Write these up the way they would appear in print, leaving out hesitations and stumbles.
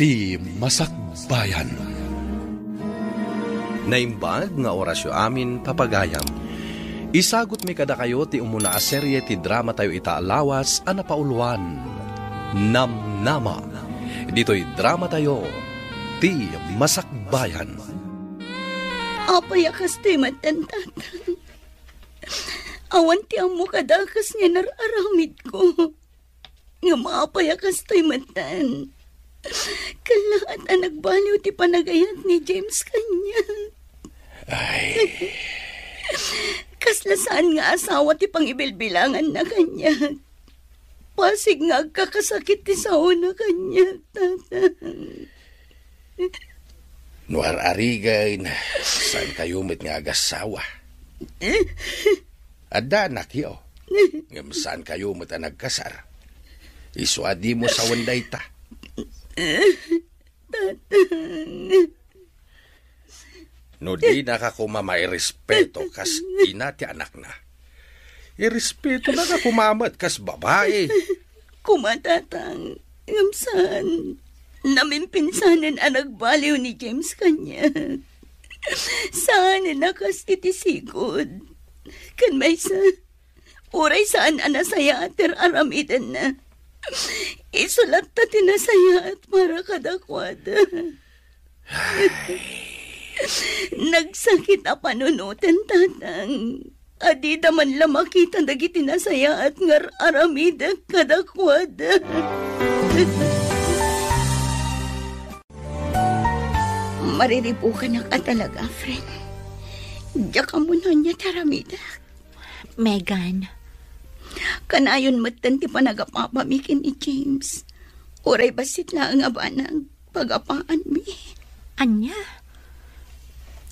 Ti Masakbayan. Naimbag nga orasyo amin papagayam. Isagot mi kada kayo ti umuna a serye ti drama tayo itaalawas a napauluan. Namnama. Dito'y drama tayo, Ti Masakbayan. Apay akas ti matantatang. Awan ti amo kadakas nga nararamid ko. Nga maapay akas ti matan. Kalahat ang nagbaliw ti panagayat ni James kanya. Ay. Kaslasaan nga asawa ti pangibilbilangan na kanya. Pasig nga kakasakit ti sao na kanya, tatang. Nuar arigay na saan kayo mit nga agasawa. Ada anak yo. Ngam saan kayo mit ang nagkasar. Isuadi mo sa wanday ta. No di nakakumama irespeto kas ina ti anak na. Irespeto na kakumamat kas babae. Kumatatang, ngamsan, namimpinsanan ang nagbaliw ni James kanya. Saan nakas itisigod? Kan may sa, uray saan anasaya ater aramidan na. Isulat ta tinasaya at para kadakwada. Nagsakit a panunutan, tatang. Adi daman lamakita dagiti nasaya at ngar aramida kadakwada. Mariribukan na ka talaga, friend. Diya ka muna niya taramida. Megan. Kanayon matan ti panagapapamikin ni James. Uray basit na ang abanang pagapaan mi. Anya?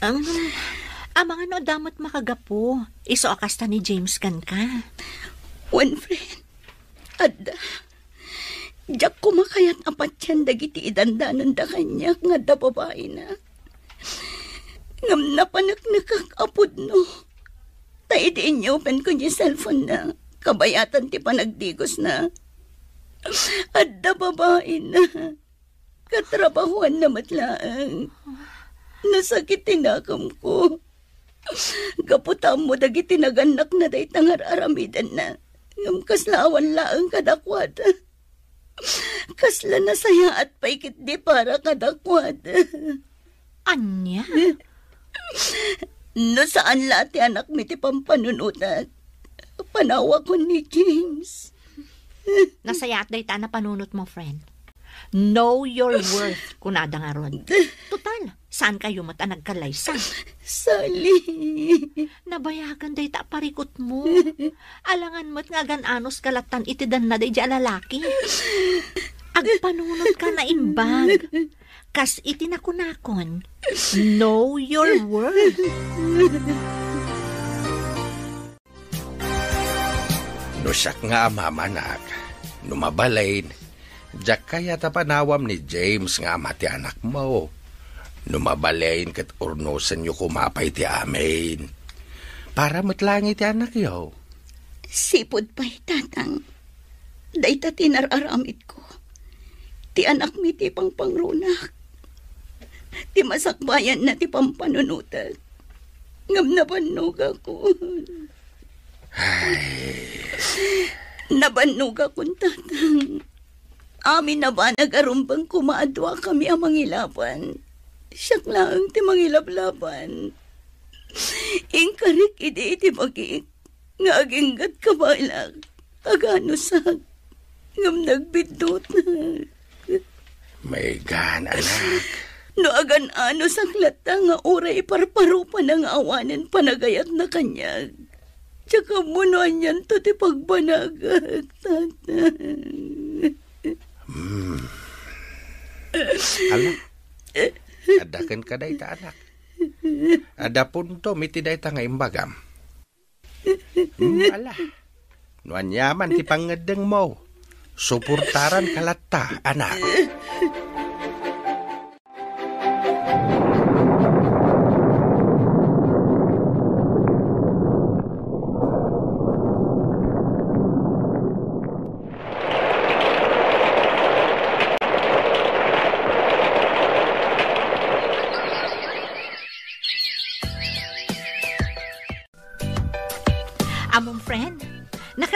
Amang ano damot makagapo. Iso akasta ni James kan ka. One friend. Adda. Diyak kumakayat apat yan dagiti idandanan da kanya nga da babae na. Ngam napanak nakakapod no. Taidiin niyo open ko niya cellphone na. Kabayatan ti panagdigos na. Adda babae na. Katrabahuan na matlaang. Nasakit tinakam ko. Gaputam mo dagiti naganak na day tangar aramidan na. Ngam kaslawan laang kadakwada. Kasla na saya at paikit di para kadakwada. Anya? No saan lati anak mi ti pampanunutan. Panawa ko ni James. Nasayat day ta na panunot mo, friend. Know your worth, kunada nga ron. Total, saan kayo mata nagkalaysa? Sali. Nabayagan day ta parikot mo. Alangan mo't nga gananos kalatan itidan na day di alalaki. Agpanunot ka na imbag. Kas itinakunakon. Know your worth. Nusak nga mamanak. Numabalain. Diyak kaya tapanawam ni James nga mati anak mo. Numabalain kat urnosan nyo kumapay ti amin. Para matlangi ti anak yo. Sipod pa'y tatang. Day ta tinararamit ko. Ti anak mi ti pangpangrunak. Ti masakbayan na ti pampanunutan. Ngam nabanog ako. Nabanog akong tatang. Amin na ba nagarumbang kumaadwa kami ang mangilaban? Siyak lang ti mangilablaban. Ingkarik iti magik. Nga aginggat kabalag. Aganusak. Ngam nagbidot na. Megan, anak. No agan ano saklata nga oray parparo pa ng awanin panagayat na kanyag. Tsaka munuan yan to ti pagbanagag, tatang. Alam, adakan ka day ta anak. Ada punto miti day ta nga imbagam. Ala, nuan yaman ti pangadeng mo. Suportaran kalata, anak.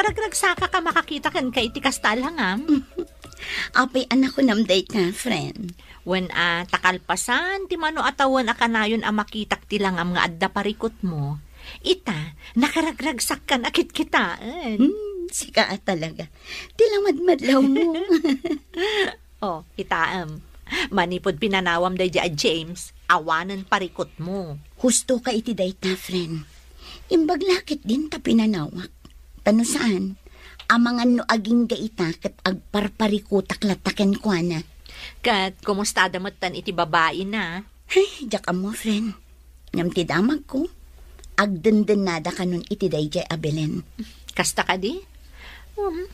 nakaragragsaka ka makakita kan kay iti kastal hangam. Apay anak ko namday ka, friend. When takalpasan, ti mano atawan akanayon makitak ti langam nga adda parikot mo. Ita, nakaragragsak kan akit kitaan. Sika talaga. Tilamad-madlaw mo. Oh, itaam. Manipod pinanawam day a James, awanan parikot mo. Husto ka iti day ta, friend. Imbaglakit din ta pinanawak. Tano saan? Amangan no aging gaita kat agparparikutak lataken kwa na. Kat, kumusta damatan iti babae na? Ay, jaka mo, friend. Ngam ti damag ko. Agdenden nada ka nun iti day jay abelen. Kasta ka di?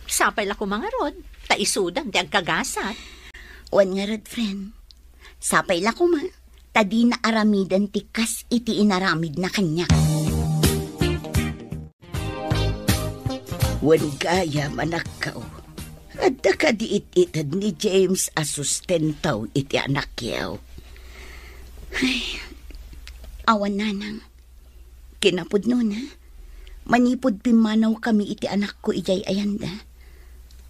Sapay la ko mga rod. Taisudan, ti agkagasat. Wan nga rod, friend. Sapay la ko ma. Tadi na aramidan ti kas iti inaramid na kanya. Wan gaya manakaw. Adda ka diit-itad ni James asustentaw iti anak yaw. Ay, awan nanang. Kinapod nun ha. Manipod pimanaw kami iti anak ko ijay ayanda.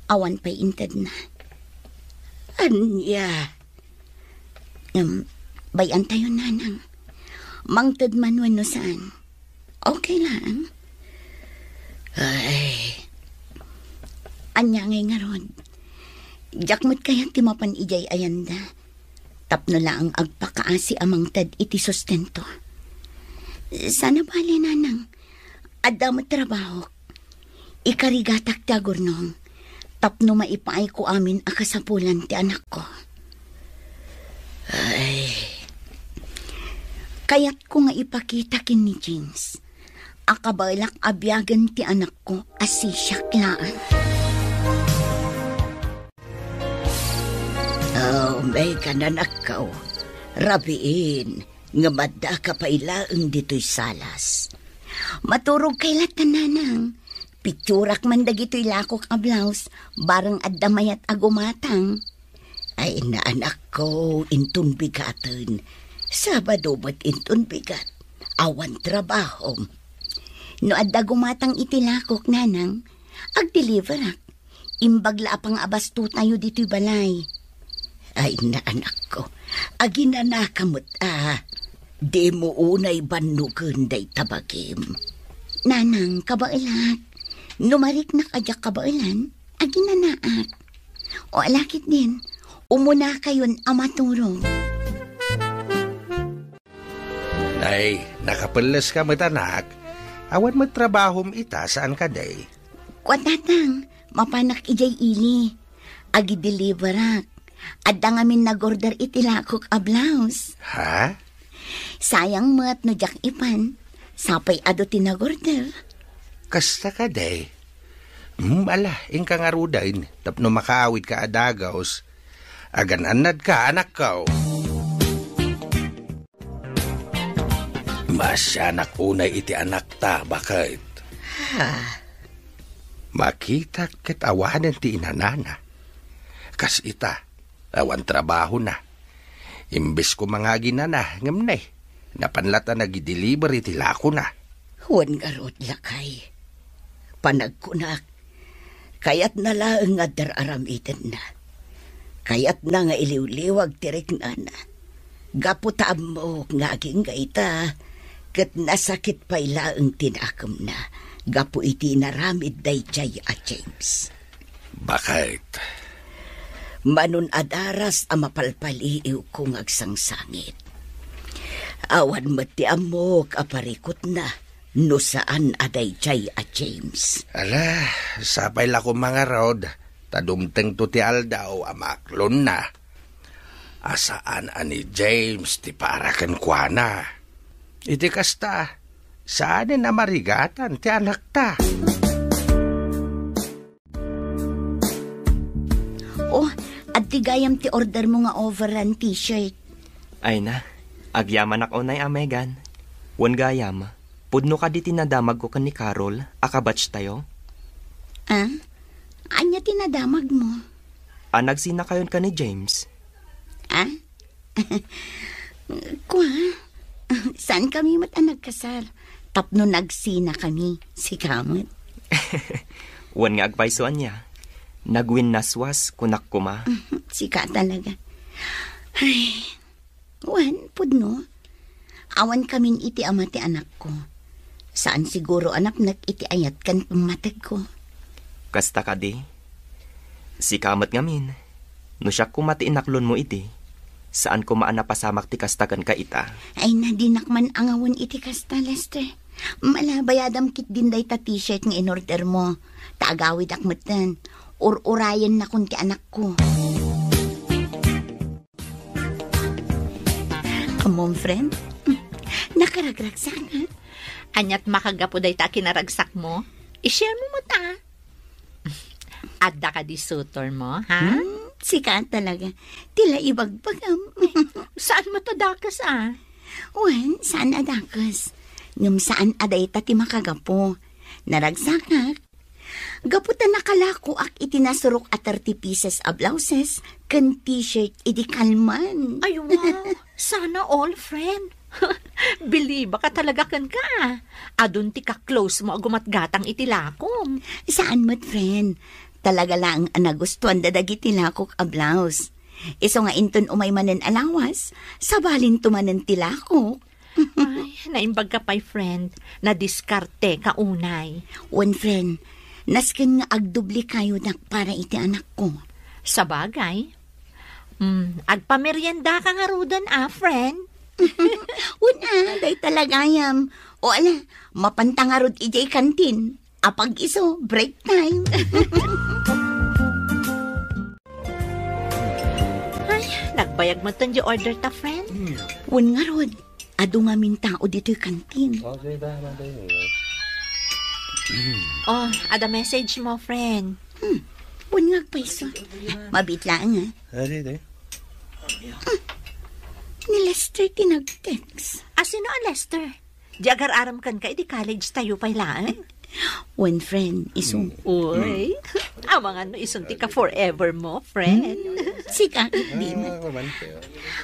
Awan pa'y intad na. Anya. Bayan tayo nanang. Mangtad manuan no saan. Okay lang. Ay. Anya ngay nga ron. Jakmut kaya timapan ijay ayanda. Tapno lang agpakaasi amang tad iti sustento. Sana bali nanang. Adda mo trabaho. Ikarigatak ti agurnong. Tapno maipaay ko amin akasapulan ti anak ko. Ay. Kaya't ko nga ipakita kin ni James. Akabalak abyagan ti anak ko asi siya klaan. Oh, may kananakaw. Rabiin, nga madda ka pa ilaang dito'y salas. Maturog kay latananang. Picturak man dagito'y lakok a blouse, barang addamayat agumatang. Ay na anak ko, intun bigatan. Sabado ba't intun bigat? Awan trabaho. No adda gumatang itilakok nanang, ag-deliverak. Imbagla pang abasto tayo dito'y balay. Ay na anak ko, aginanakamot di mo unay banugan day tabagim. Nanang, kabailat, numarik na kadyak kabailan, aginanaak. O alakit din, umuna kayon amaturong. Nay, nakapalas ka matanak. Awan mo trabahom ita saan ka day? Kwatatang, mapanak ijay ili. Agi-deliverak. Adda ngamin nag-order itilakok a blouse. Ha? Sayang mat no jak ipan. Sapay ado tinag-order. Kasta ka day? Ala, ingka nga rudain. Tapno makaawit ka adagaos. Agananad ka, anak ka. Masyanak unay iti anak ta, bakit? Makita ket awanan ti inanana. Kas ita, awan trabaho na. Imbes ko mga ginana, ngamnay. Napanlata nag-deliver iti lako na. Huwan nga rod lakay. Panagkunak. Kayat na lang nga dararamitin na. Kayat na nga iliw-liwag tirik na na. Gaputam mo nga aging gaita. Kat nasakit pa ilaang tinakam na. Gapu iti naramid day chay a James. Bakit? Manun adaras a mapalpaliiw kong agsangsangit. Awan mati amok aparikot na. No saan aday chay a James. Ala, sapay la ko mga rod. Tadumteng to ti aldaw amaklon na. Asaan ani James ti parakan kwa na. Iti kasta, saan na marigatan ti anak ta? Oh, at tigayam ti order mo nga overrun t-shirt. Ay na, agyaman ako na Megan. Wan gayam, pudno ka di tinadamag ko kan ni Carol, akabatch tayo? Anya tinadamag mo? Nagsina kayon ka ni James. Kwa? Saan kami nagkasal? Tapno nagsina kami, si Kamot. Wan nga agpaisoan niya. Nagwin naswas kunak kuma. Sika talaga. Ay, wan, pudno. Awan kaming iti ama ti anak ko. Saan siguro anak iti ayat kan pamatag ko. Kasta ka di. Si kamat ngamin. No siya kumati inaklon mo iti. Saan ko maanapasamak ti kastakan ka ita? Ay nadinakman ang awan iti kasta, Lester. Malabayadam kit din day ta t-shirt ng in-order mo. Taagawid akmatan. Urayan na kun ti anak ko. Amom, friend. Nakaragragsak ha? Anyat makagapo day ta kinaragsak mo? I-share mo ta. Adda ka di sutor mo, ha? Sika talaga. Tila ibagbagam. Saan mo to dakas, Wan, saan adakas? Ngam saan aday ta ti makagapo. Naragsakak. Gaputan nakalako ak itinasurok at 30 pieces of blouses kan t-shirt iti kalman. Ay, wow. Sana all, friend. Believe ka talaga kan ka. Adun ti ka close mo agumatgatang itilakom. Saan mo't, friend? Talaga lang ang nagustuhan dadagiti lakok a blouse. Iso nga inton umay manen alawas, sabalin tumanen tilakok. Ay, naimbag ka pa'y friend, na diskarte ka unay. One friend, nasken nga agdubli kayo nak para iti anak ko. Sa bagay, agpamerienda ka nga rudan, friend. Una, day talagayam. O ala, mapantangarod ijay kantin. Apag iso, break time. Ay, nagbayag mo tan di order ta, friend. Wan nga rod, ado nga min tao dito'y kantin. Oh, ada message mo, friend. Wan nga paiso. Mabitlaan nga. Ni Lester tinag-text. Sino ang Lester? Di agar-aram kan ka, di college tayo pailaan. One friend, iso. Uy, amang isunti ka forever mo, friend. Sika, di mo.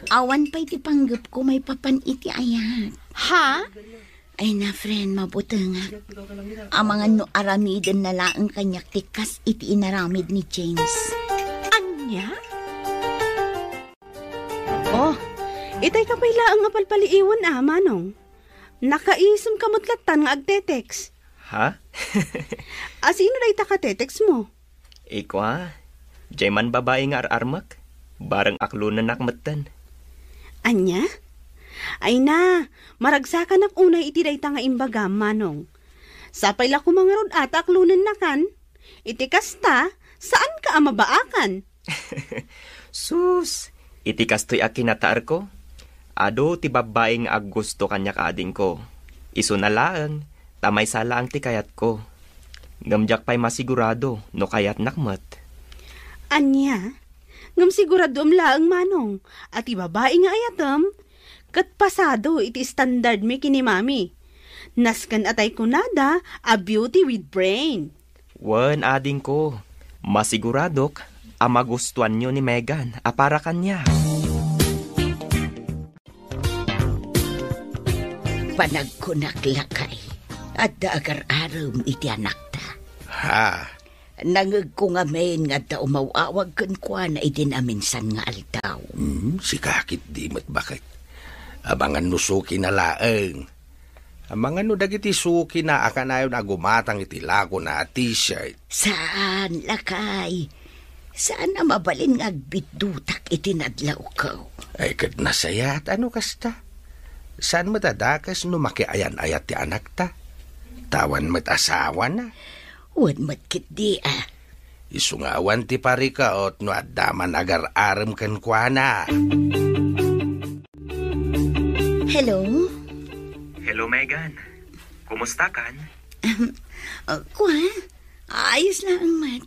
Awan pa'y ti panggap ko may papan iti ayat. Ha? Ay na, friend, mabuti nga. Amangan no aramiden na laang kanyak tikas iti inaramid ni James. Anya? Oh, itay ka pa'y laang nga palpaliiwan, manong. Nakaisam kamutlatan nga agtetex. Ha? Sino na itakatetex mo? Iko Jayman babae nga ararmak. Barang aklunan nakmatan. Anya? Ay na, maragsakan ak unay iti dayta nga imbaga, manong. Sapay la kumangarod at aklunan na kan. Iti kasta, saan ka amabaakan? Sus, iti kastoy akinataar ko. Ado ti babae nga aggusto kanya kaading ko. Iso na laang. Tamay sala ang tikayat ko. Gamjak pa'y masigurado, no kayat nakmat. Anya? Ngam sigurado laang manong. At ibabae nga ayatam. Kat pasado iti standard mi kini mami. Naskan atay kunada, a beauty with brain. Wan ading ko. Masiguradok, magustuhan nyo ni Megan, para kanya. Panagkunaklakay. At agar-aram iti anak ta. Ha? Nangag ko nga main nga da umawawag kan kwa na idinaminsan nga aldaw. Si kakit di mat bakit. Abangan no suki na laeng. Abangan no dagiti suki na akanayon na gumatang iti lako na t-shirt. Saan, lakay? Saan na mabalin nga agbidutak iti nadlaw ko? Ay kat nasayat, ano kasta? Saan matadakas no makiayan-ayat ti anak ta? Tawan mat asawa na. Wan matkit di Isungawan ti parikaot no addaman agar-aram kan kwa na. Hello? Hello, Megan. Kumusta kan? Kwa? Ayos lang, Mat.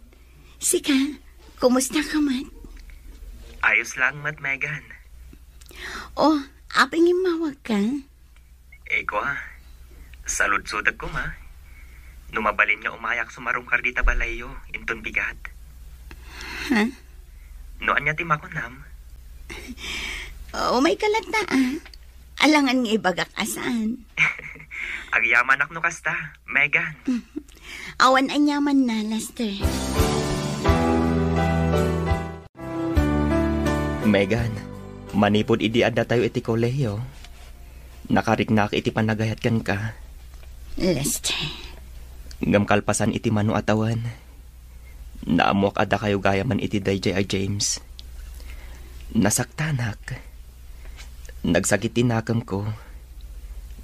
Sika, kumusta ka, Mat? Ayos lang, Mat, Megan. Oh, aping imawag ka? Eko salud-sudag ko Numabalin nga umayak sumarong kardita balayo, inton bigat. Ha? No anya ti makunam? May kalata Alangan nga ibagak asan. Agyaman ak no kasta, Megan. Awan anyaman na, Lester. Megan, manipod idi adda tayo iti kolehiyo. Nakariknak iti panagayat kan ka. Lester. Ngam kalpasan iti mano atawan. Naamok adda kayo gayaman iti dayjay a James. Nasaktanak. Nagsakit tinakam ko.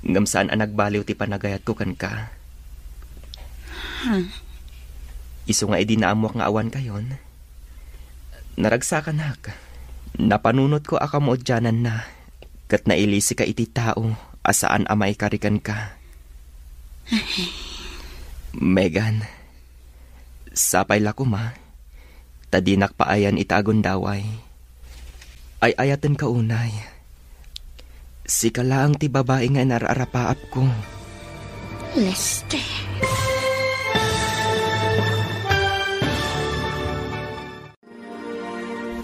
Ngam saan ang nagbaliw ti panagayat ko kan ka. Isu nga idi naamok nga awan kayon. Naragsakan napanunot ko akamoodyanan na. Kat nailisi ka iti tao asaan amay karikan ka. Megan, sapay lako ma. Tadinak paayan itagon daway. Ay ayatan ka unay. Sika lang ti babae nga nararapaap ko. Lester.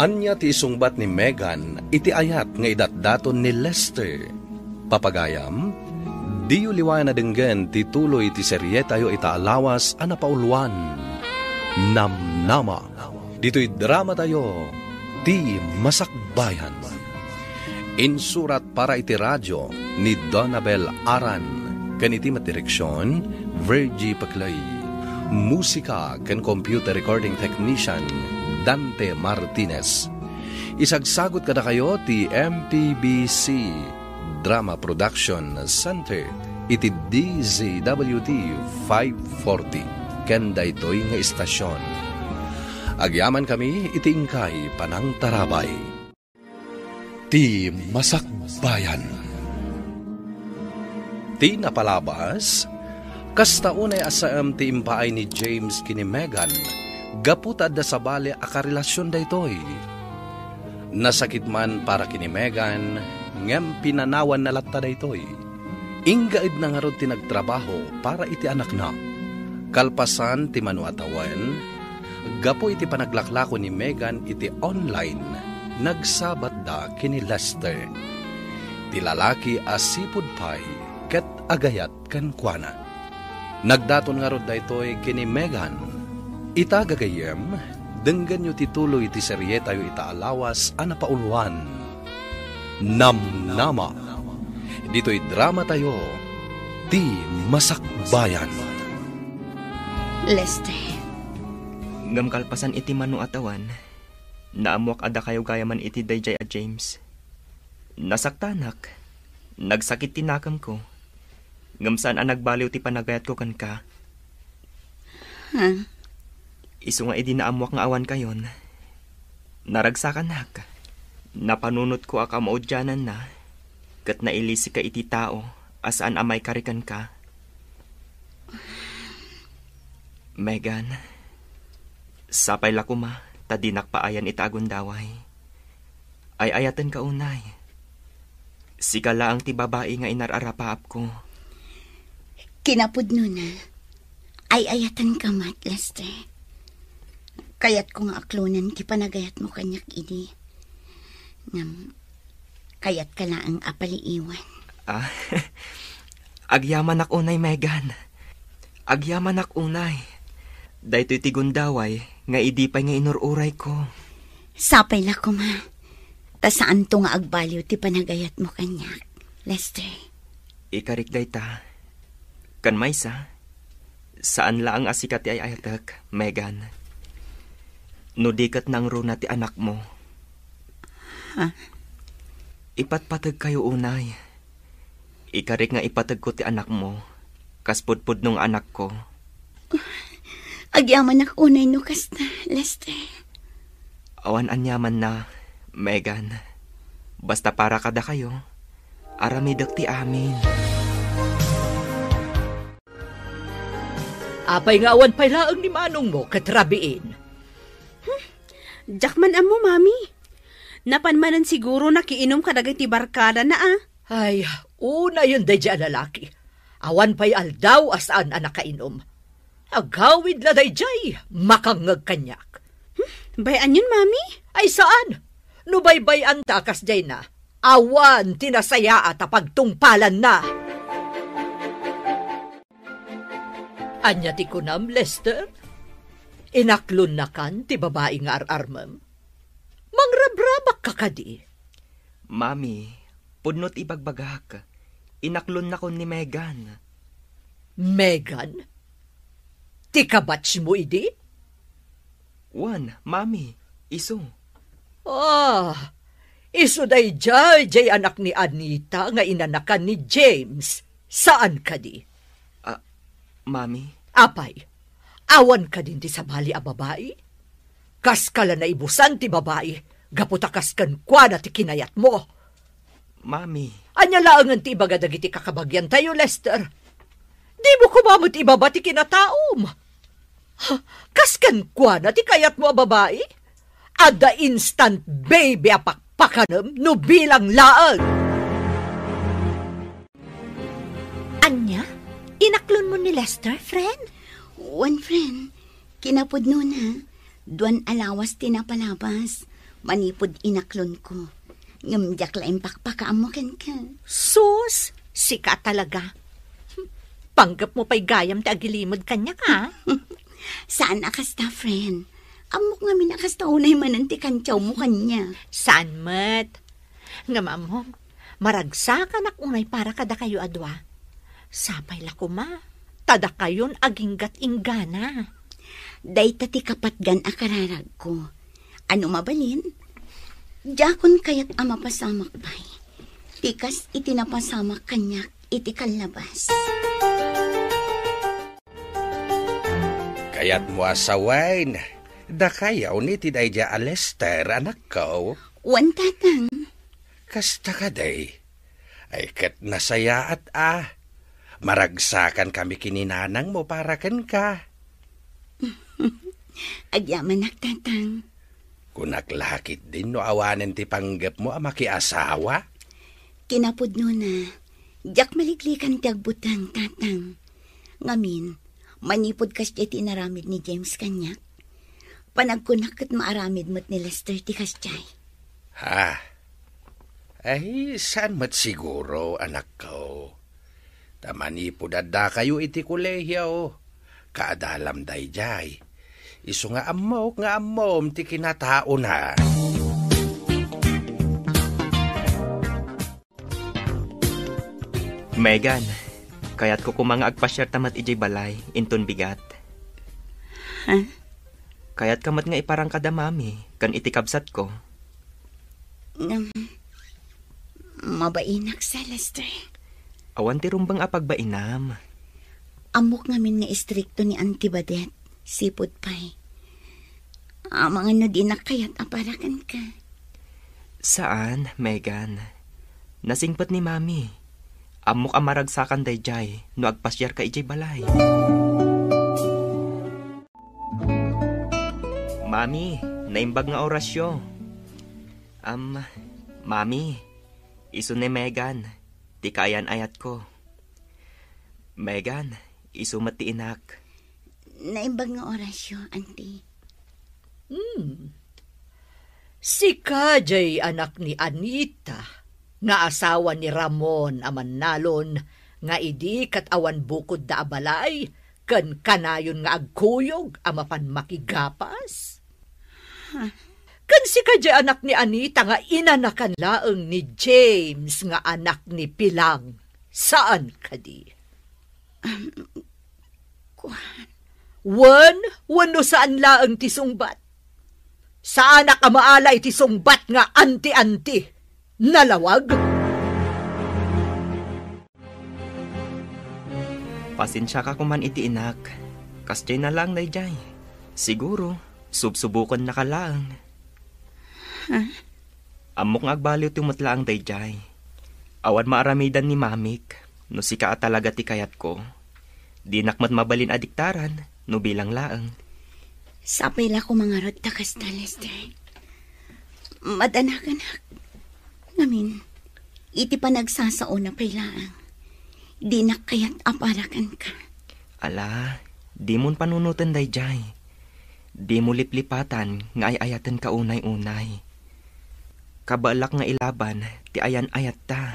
Anya ti isungbat ni Megan iti ayat nga idatdaton ni Lester. Papagayam, di uliwan na denggen ti tuloy ti serye tayo itaalawas a napauluan. Namnama. Dito'y drama tayo, ti Masakbayan. Insurat para iti radyo ni Donabel Aran. Kaniti matireksyon, Virgie Paclay. Musika ken computer recording technician, Dante Martinez. Isagsagot kada kayo ti MPBC Drama Production Center iti DZWT 540 ken daytoy nga istasyon. Agyaman kami iti ingkay panang tarabay. Ti Masakbayan. Ti napalabas, kasta unay asaam ti impaay ni James kini Megan, gaputad da sa bale akarelasyon daytoy. Nasakit man para kini Megan, ngem pinanawan na latta daytoy. Inggaid na nga ron ti nagtrabaho para iti anak na. Kalpasan ti manuatawan, gapo iti panaglaklako ni Megan iti online, nagsabat da kini Lester. Ti lalaki asipud pay ket agayat ken kuana. Nagdaton nga rod daytoy kini Megan. Itagagayem, denggan yu tituloy ti serye tayo itaalawas a napauluan. Namnama. Dito'y drama tayo, ti Masakbayan. Lester. Ngam kalpasan iti mano atawan, naamok ada kayo gayaman iti dayjay a James. Nasaktanak, nagsakit tinakam ko. Ngam saan ang nagbaliw ti panagayat ko kan ka. Isu nga idi naamok nga awan kayon. Naragsakan nak. Napanunot ko akamaudyanan na. Kat nailisi ka iti tao, asaan amay karikan ka. Megan, sapay lako ma, tadinak paayan itagon daway. Ay ayatan ka unay. Sika laang ti babae nga inararapaap ko. Kinapud nun na. Ay ayatan ka mat, Lester. Kayat ko nga aklunan ti panagayat mo kanyak idi. Ngam, kayat ka laang apaliiwan. Agyaman ak unay, Megan. Agyaman ak unay. Daytoy ti gundaway, nga idipay nga inururay ko. Sapay la ko, ma. Ta saan to nga agbaliw ti panagayat mo kanyak, Lester? Ikarik dayta. Kan maysa, saan laang asikat ti ay ayatak, Megan? Nudikat nang runa ti anak mo. Ipatpatag kayo unay. Ikarik nga ipatag ko ti anak mo. Kaspudpud nung anak ko. Agyaman ak unay no kasta, Lester. Awan anyaman na, Megan. Basta para kada kayo, aramidak ti amin. Apay nga awan pay laang ni manong mo katrabiin. Jakman amo, mami. Napanmanan siguro nakiinom ka dagay ti barkada na Ay, una yun day lalaki. Awan pay aldaw asaan ang nakainom. Agawid la day makangag kanyak. Bayan yun, mami? Ay saan? Nubaybay ang takas jay na. Awan tinasaya at pagtungpalan na. Anya ti kunam, Lester? Inaklon na kan ti babae nga ararmam? Mangrabrabak ka kadi. Mami, pudnot ibagbagak. Inaklon na ko ni Megan. Megan? Ti kabatch mo idi? Wan, Mami, iso. Iso day jay anak ni Anita nga inanakan ni James. Saan ka di? Mami? Apay, awan ka din ti sabali a babae? Kas kala na ibusan ti babae, gaputakas kan kwa na ti kinayat mo. Mami. Anya laangan ti ibagadag iti kakabagyan tayo, Lester. Di mo kumamot ibaba ti kinataom. Kas kan kwa na ti kayat mo a babae? Ada instant baby apakpakanam no bilang laang. Anya? Inaklon mo ni Lester, friend? One friend, kinapod na. Duan alawas tinapalabas. Manipod inaklon ko. Ngamdyak laing pakpakaam mo ken ka. Sus, sika talaga. Panggap mo pa'y gayam ti agilimod kanya ka. Saan akasta, friend? Amok nga minakasta unay mananti kantyaw mo kanya. Saan mat? Nga mamong, maragsakan ak unay para kada kayo adwa. Sapay la kuma, tada kayon aginggat inggana. Day tati kapatgan akararag ko. Ano mabalin? Jakon kayat ama pasamak pay. Tikas itinapasamak kanyak iti kalabas. Kayat mo asawain. Da kayaw ni tiday ja Lester, anak ko. Wan tatang. Kasta ka day. Ay kat nasaya at maragsakan kami kininanang mo para ken ka. Agyaman tatang. Kung naglakit din no awanen ti panggap mo makiasawa. Kinapod na. Jak maliklikan ti agbutang tatang. Ngamin, manipod kas ti tinaramid ni James kanyak. Panagkunak kat maaramid mo't ni Lester ti kasjay. Ay, saan mat siguro, anak ko? Tamanipod adda kayo iti kolehiyo. Kaadalam day jay. Iso nga amom ti kinatao na. Megan, kayat ko kumanga agpasyar tamat ijay balay, inton bigat. Kayat kamat nga iparang kada mami, kan itikabsat ko. Mabainak sa Lester. Awan ti rumbang apagbainam. Amok ngamin nga istrikto ni Auntie Badet, sipod pay. Mga no di nakayat aparakan ka. Saan, Megan? Nasingpat ni mami. Amok amaragsakan day jay, no agpasyar ka ijay balay. Mami, naimbag nga orasyo. Mami, iso ni Megan, ti kayan ayat ko. Megan, iso mati inak. Naimbag nga orasyo, Auntie. Sika jay anak ni Anita, nga asawa ni Ramon amanalon, nga idi kat awan bukod da abalay, kan kanayon nga agkuyog amapan makigapas. Kan sika jay anak ni Anita nga inanakan laeng ni James nga anak ni Pilang. Saan kadi? Wano saan laeng ti sungbat? Saan ka maalay ti sungbat nga anti-anti? Nalawag? Pasensya ka kuman iti inak. Kasjay na lang dayjay. Siguro, subsubukon na ka lang. Amok nga agbaliw ti mutlaang dayjay. Awan maaramidan ni mamik, no sika talaga ti kayat ko. Di nakmat mabalin adiktaran, no bilang laang. Sapay la ko mga rod takas ta, Lester. Madanakan. Ngamin, iti pa nagsasao na pailaang. Di nakayat aparakan ka. Ala, di mon panunutan dayjay. Di mo liplipatan nga ayayatan ka unay-unay. Kabalak nga ilaban, ti ayan ayat ta.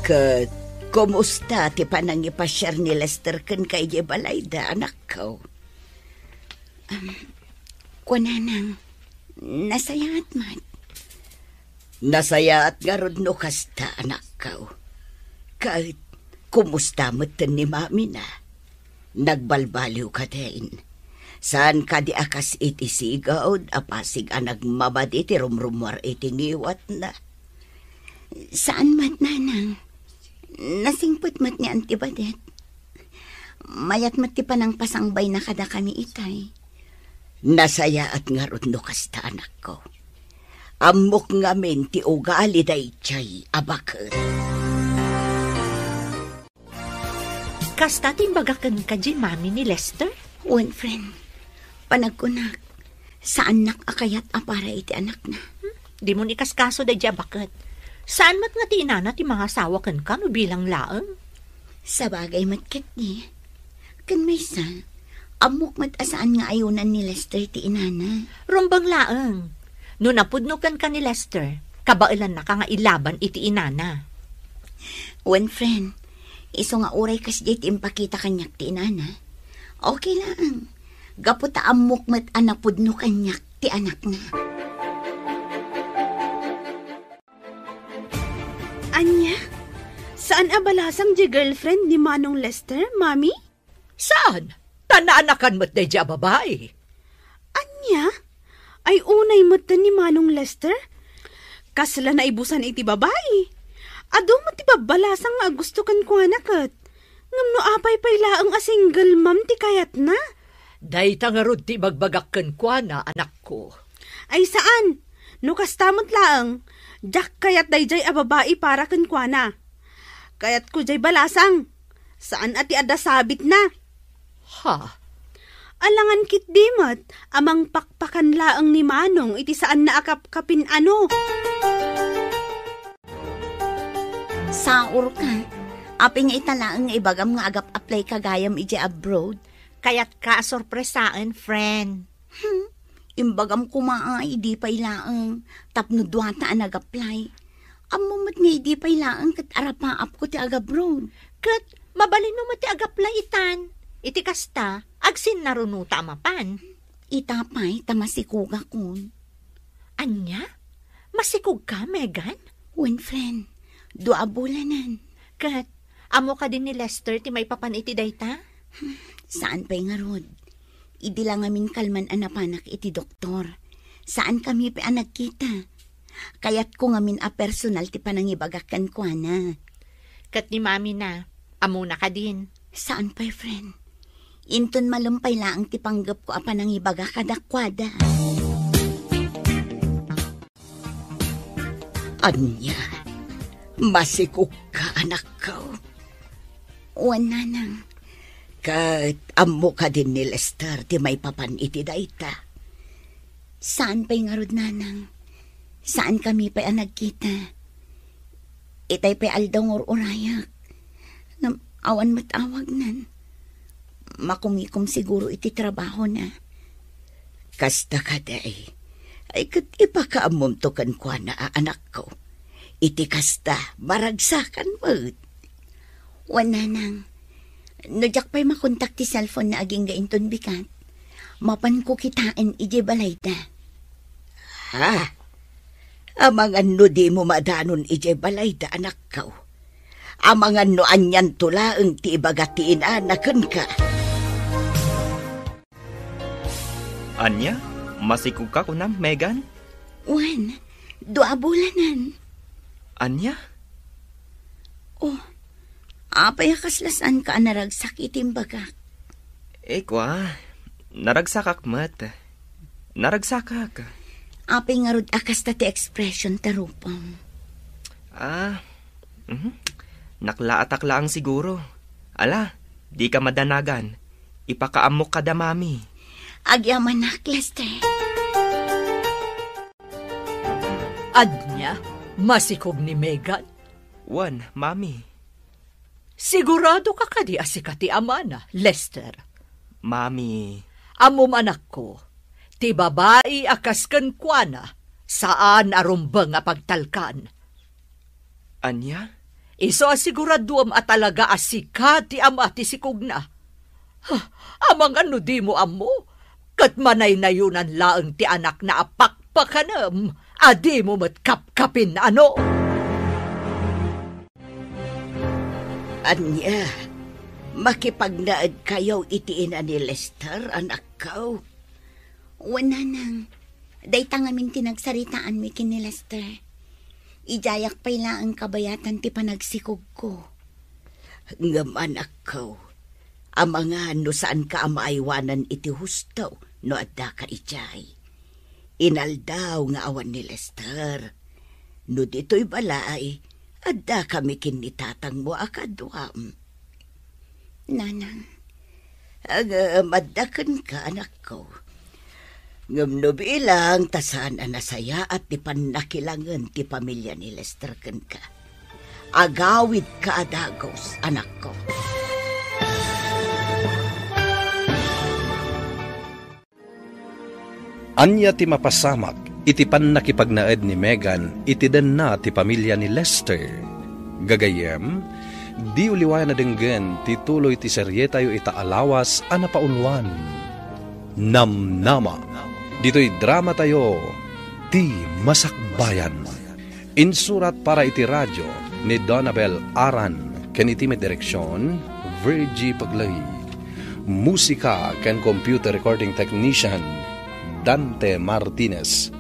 Kat, kumusta ti panangipasyar ni Lester ken kay Balayda, anak ko? Kunanang, nasayaat man. Nasayaat nga rod no kasta, anak ko. Kat, kumusta mo ni mami na? Nagbalbaliw ka din. Saan ka di akas iti sigawd, apasig anag mabad iti rumrumwar iti ngiwat na? Saan mat nanang? Nasingput mat ni Antibadet. Mayat mat ti panang pasangbay na kada kami itay. Nasaya at nga rod no kasta, anak ko. Amok ngamin ti ugali day chay abakot. Kasta timbagakan ka di mami ni Lester? One friend, panagkunak, saan nak akayat apara iti anak na? Di mo ni kaskaso da dya bakit? Saan mat nga ti inana ti mga asawa kan ka no bilang laang? Sa bagay matkit ni, kan may sa, amok mat asaan nga ayunan ni Lester ti inana. Rumbang laang. No napudnukan ka ni Lester, kabailan na ka nga ilaban iti inana. One friend, iso nga uray kas di impakita kanyak ti inana. Okay lang. Gaputa amok mat anapudno kanyak ti anak na. Anya? Saan abalasang di girlfriend ni Manong Lester, mami? Saan? Tanaanakan mo't na dya babae. Anya? Ay unay matan ni Manong Lester? Kasla na ibusan iti babae. Ado mo ti babalasang nga gusto kan ko anakat. Ngam no apay payla ang a single mom ti kayat na. Day tangarod ti bagbagakkan kwa na, anak ko. Ay saan? No kastamot laang. Jak kayat dayjay a babae para kan kwa na. Kayat ko jay balasang. Saan ati ada sabit na? Ha? Alangan kit dimot, amang pakpakan laang ni Manong iti saan na akap-kapin ano. Saur ka. Aping italaang ibagam nga agap-apply kagayam iti abroad. Kaya't ka sorpresaan, friend. Imbagam kumaay, di pa'y laang. Tapno duwata ang nag-apply. Amumat nga di pa'y laang kat arapaap ko ti agabroad. Kat, mabalin mo ti agaplay itan. Iti kasta, agsin narunuta mapan. Itapay, tamasikuga kun. Anya? Masikog ka, Megan? One friend, dua bulanan. Kat, amo ka din ni Lester ti may papan iti dayta? Saan pa'y nga rod? Idi lang amin kalman anapanak iti doktor. Saan kami pa nagkita? Kaya't ko ngamin a personal ti panangibagakan ko na. Kat ni mami na, amo na ka din. Saan pa'y friend? Inton malumpay lang ti panggap ko a panangibaga kadakwada. Anya, masikog ka anak ko. Wana nang. Kat amo ka din ni Lester ti may papan iti dayta. Saan pa'y nga rod nanang? Saan kami pa'y nagkita? Itay pa'y aldong urayak. Awan matawag nan. Makumikom siguro iti trabaho na. Kasta ka day. Ay kat ipakaamom to kan kwa na anak ko. Iti kasta maragsakan mo. Wana nang. Nojak pa'y makontak ti cellphone na aging gainton bikat. Mapan ko kitain iji balayda. Ha? Amang ano di mo madanon iji balayda anak ko. Amang ano anyan tulaang ti ibagatiin anakan ka. Anya? Masikog ka kunam, Megan? Wan, dua bulanan. Anya? Oh, apay kaslasan ka naragsak itimbagak. Kwa, naragsakak mat. Naragsakak. Apay nga rod akas ta ti expression tarupang. Naklaatak lang siguro. Ala, di ka madanagan. Ipakaamok ka da, mami. Agyaman na, Lester. Anya, masikog ni Megan. Wan, mami. Sigurado ka kadi asikati amana, Lester. Mami. Amom anak ko, ti babae akasken kwa na, saan arumbang a pagtalkan. Anya? Iso asiguraduam at talaga asika ti ama ti sikugna. Amang ano di mo amo, kat manay na yunan laeng ti anak na apakpakanam, adi mo matkapkapin ano. Anya, makipagnaad kayo itiin ni Lester, anak ko. Wala nang. Dayta ngamin tinagsaritaan mi kini Lester. Ijayak pa'y laang kabayatan ti panagsikog ko. Ngam anak ko, amanga no saan ka amaaywanan iti husto no adda ka ijay. Inaldaw nga awan ni Lester. No dito'y balay, adda kami kinitatang mo akadwam. Nanang. Madakan ka anak ko. Ngam no bilang tasan anasaya at ti panakilangan ti pamilya ni Lester ken ka. Agawid ka adagos, anak ko. Anya ti mapasamak, iti pannakipagnaed ni Megan, iti den na ti pamilya ni Lester. Gagayem, di uliwan na denggen, tituloy ti serye tayo itaalawas anapaunwan. Namnama. Dito'y drama tayo, Ti Masakbayan. Insurat para iti radyo ni Donabel Aran, ken iti met direksyon, Virgie Paglay. Musika ken computer recording technician, Dante Martinez.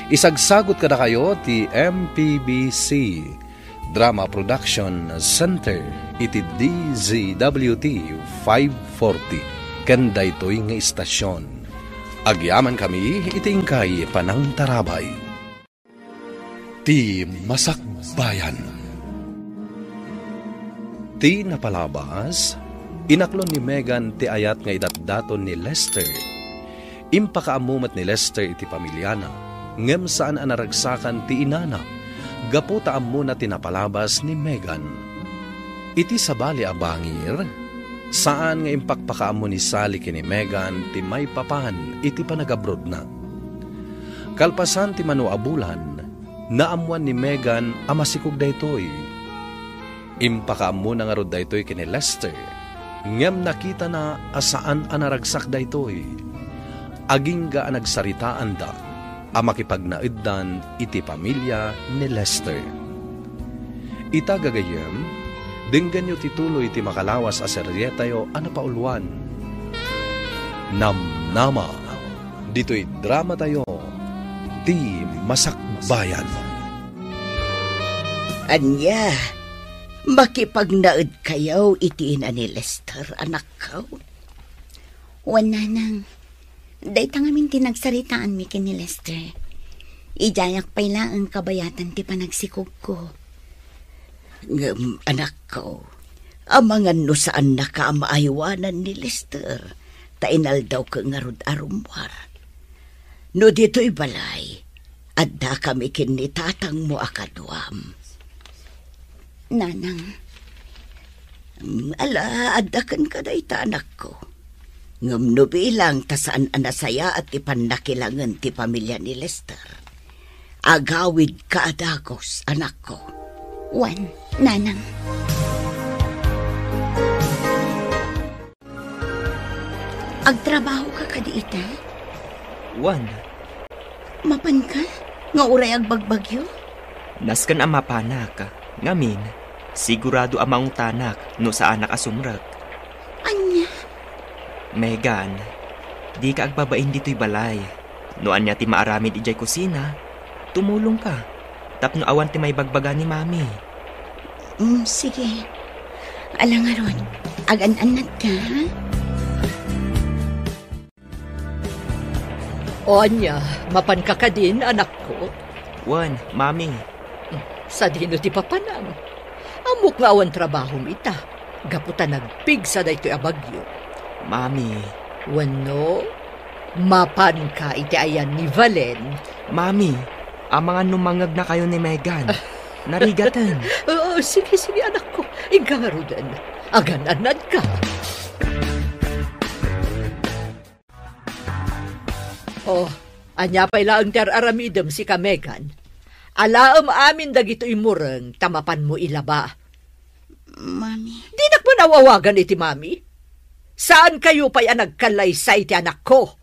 Isagsagot kada kayo ti MPBC Drama Production Center, iti DZWT 540, ken daytoy nga istasyon. Agyaman kami, itingkay panang tarabay. Ti Masakbayan. Ti napalabas, inaklon ni Megan ti ayat nga idatdaton ni Lester. Impakaamumat ni Lester iti pamilyana, ngem saan anaragsakan ti inana, gaputa amuna ti napalabas ni Megan. Iti sabali abangir, saan nga impakpakaamo ni Sally kini Megan ti may papan iti panagabrod na. Kalpasan ti manuabulan, naamuan ni Megan amasikog daytoy. Impakaamo na nga rod daytoy kini Lester, ngem nakita na asaan anaragsak daytoy. Aging ga nagsaritaan da, amakipagnaiddan iti pamilya ni Lester. Itagagayem, dinggan nyo tituloy ti makalawas a seryetayo anapaulwan. Namnama. Dito'y drama tayo, Ti Masakbayan. Anya, makipagnaid kayo itiin ni Lester, anak ko. Wala nang. Dayta ngamin tinagsaritaan mi kini Lester. Ijayak pa'y laang kabayatan ti panagsikog ko. Ngam, anak ko, amangan no saan nakaamaaywanan ni Lester, tainal daw ka nga rod arumwar. No dito'y balay, adda kami kinitatang mo akadwam. Nanang. Ala, adda kan ka dayta anak ko. Ngam no bilang tasaan anasaya at ipanakilangan ti pamilya ni Lester. Agawid ka adagos, anak ko. Wan, nanang. Agtrabaho ka kadiita? Wan, Mapan ka? Nga uray agbagbagyo? naskan ang mapanak. Ngamin, sigurado amang tanak no sa anak asumrag. Anya? Megan, di ka agbabain dito'y balay. No anya ti maaramid ijay kusina, tumulong ka. Tapno awan ti may bagbaga ni mami. Sige. Alangaron, agan-anat ka, ha? O anya, mapan ka ka din, anak ko. Wan, mami. Sa dino ti papanam. Amok nga awan trabaho ita. Gaputa nagpig sa daytoy abagyo. Mami. Wano, mapan ka iti ayan ni Valen. Mami, ang mga numangag na kayo ni Megan. Narigatan. Sige, anak ko. Igarudan. Agan-anad ka. Anya pa'y laang aramidem si ka Megan. Alaam amin dagito imureng, tamapan mo ilaba. Mami. Di na pa nawawagan iti mami? Saan kayo pa'y nagkalaysay ti anak ko?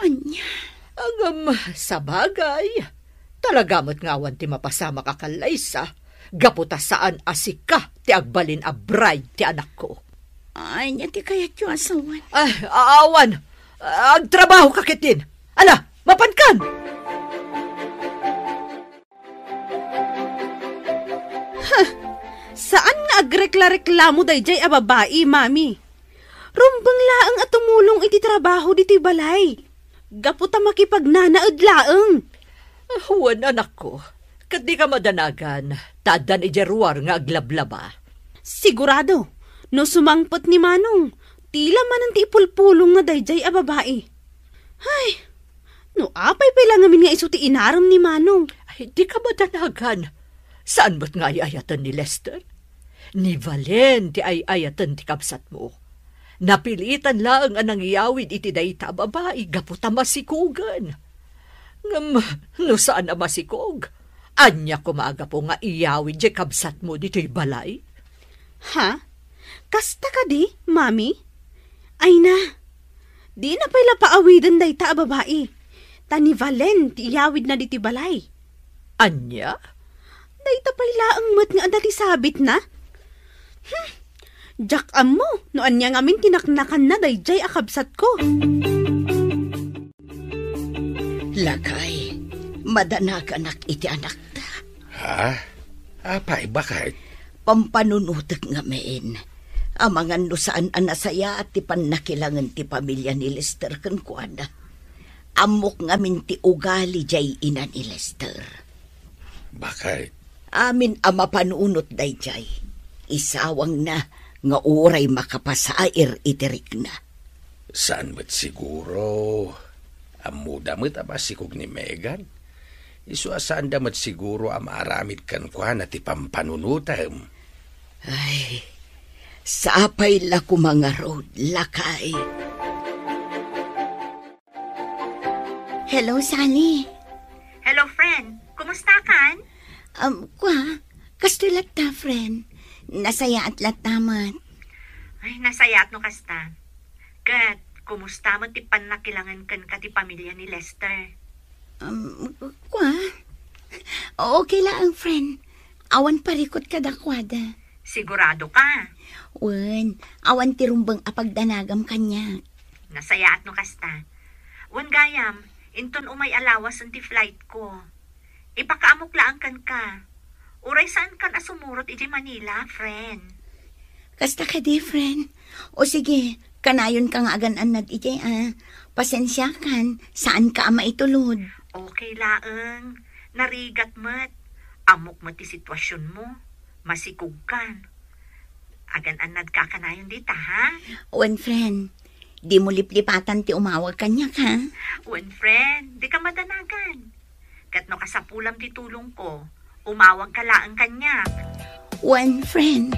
Anya. Sa bagay, talagamot ngawan ti mapasama ka kalaysa, gaputa saan asika ti agbalin a bride ti anak ko. Anya ti kayat yung asawan. Ay, aawan, agtrabaho ka kitin. Ala, mapankan! Saan nga agrekla-reklamo dayjay a babae, mami? Rumbang laang at tumulong iti trabaho diti balay. Gaputa makipagnanaod laang. Huwan anak ko, kat di ka madanagan, tadan ijeruar nga aglablaba. Sigurado, no sumangpot ni Manong, tila man ang tipulpulong na dayjay a babae. Ay, no apay pa lang amin nga iso ti inaram ni Manong. Ay, di ka madanagan. Saan ba't nga ayayatan ni Lester? Ni Valen ti ayayatan ti kapsat mo. Napilitan lang ang nangyawid iti dayta babae, gaputa masikugan. Ngam, no saan na masikog? Anya kumaga po nga iyawid di kapsat mo dito'y balay? Ha? Kasta ka di, mami? Ay na, di na pala paawidan dayta a babae. Tani Valen ti iyawid na diti balay. Anya? Dayta pala ang mat nga dati sabit na. Jak mo, no anya ngamin tinaknakan na dayjay akabsat ko. Lagay, madanagan iti anak ta. Ha? Apay, bakit? Pampanunutek nga main. Amangan no saan anasaya at ti pannakilangan ti pamilya ni Lester kan kuana. Amok ngamin ti ugali jay ina ni Lester. Bakit? Amin ama panunot dayjay. Isawang na nga uray makapasair itirik na. Saan mo't siguro? Amuda mo't abasikog ni Megan? Isuasaan da mo't siguro amaramid kan kwa na ti pampanunutam. Ay, sapay la ko mga road, lakay. Hello, Sally. Hello, friend. Kumusta kan? Kastilat ta, friend. Nasaya at latamat. Ay, nasayat no kasta. Kat, kumusta mo ti panakilangan kan ka ti pamilya ni Lester? Okay lang, friend. Awan parikot ka dakwada. Sigurado ka? Wen, awan tirumbang apagdanagam kanya. Nasayat no kasta. Wan gayam, inton umay alawas ang ti flight ko. Ipakaamok laang kan ka. Uray saan kan asumurot iti Manila, friend? Kasta ka di, friend. O sige, kanayon kang aganan nad iti, pasensya kan, saan ka maitulod? Okay laang, narigat mat. Amok mat ti sitwasyon mo. Masikog kan. Agan-anad ka kanayon dita, ha? Wen, friend, di mo liplipatan ti umawag kanya ka? Wen, friend, di ka madanagan. Kat no kasapulam ti tulong ko, umawag ka laang kanya. Wen, friend.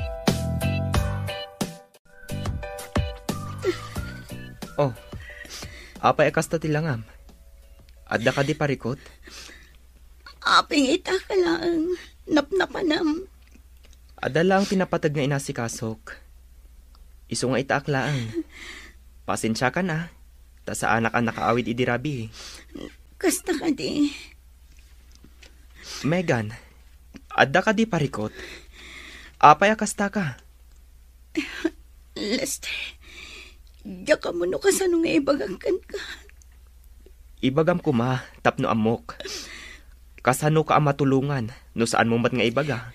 Oh, apay akasta ti langam. Adda ka di parikot? Aping ita ka lang, napnapanam. Adda lang pinapatag nga inasikasok. Iso nga itaak laang. Pasensya ka na. Ta sa anak ang nakaawid idirabi. Kasta ka di. Megan, adda ka di parikot? Apay akasta ka? Lester, diya ka mo no kasano nga ibagangkan ka. Ibagam ko ma, tapno amok. Kasano ka ang matulungan, no saan mo mat nga ibaga?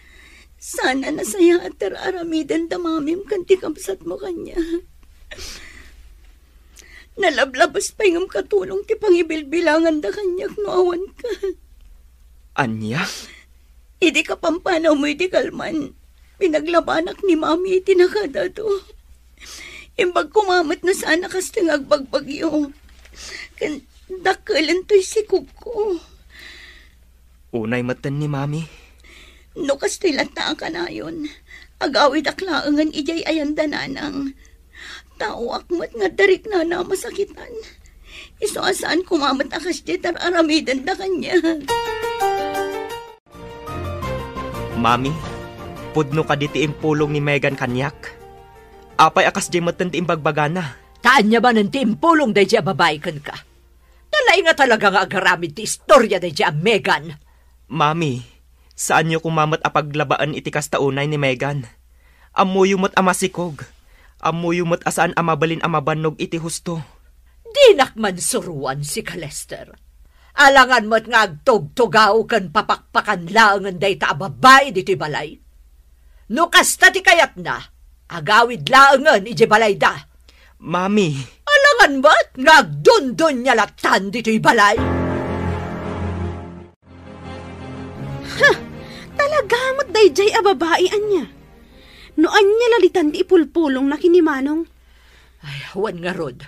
Sana nasaya at aramidan tamamim kanti kamsat mo kanya. Nalablabas pa yung katulong ti pangibilbilangan da kanyak no awan ka. Anya? Idi ka pampanaw mo iti kalman. Pinaglabanak ni mami iti nakadado. Imbag kumamat na sana kasting agbagbagyo. Dakalan to'y sikog ko. Unay matan ni mami. No kastilat na ka na yun. Agawid aklaangan ijay ayan dananang. Tao akmat nga darik na na masakitan. Iso asaan kumamat akas ditar aramidan da kanya. Mami, Pudno ka di ti impulong ni Megan kanyak. Apay akas di matan ti imbagbagana. Taan niya ba ng tiimpulong day siya babae kan ka? Nalay nga talaga nga agaramid ti istorya day siya Megan. Mami, saan niyo kumamat apaglabaan iti kastaunay ni Megan? Amuyumot amasikog. Amuyumot asaan amabalin amabanog iti husto. Di nakman suruan si Lester. Alangan mo't nga agtog-tugaw kan papakpakan laangan day ta babae dito'y balay. No kasta ti kayat na, agawid laangan iti balay da. Mami! Alangan ba't nga agdundun niya latan dito'y balay? Talagamot dayjay a babaian niya. Noan niya lalitan ti ipulpulong na kinimanong. Ay, wan nga rod.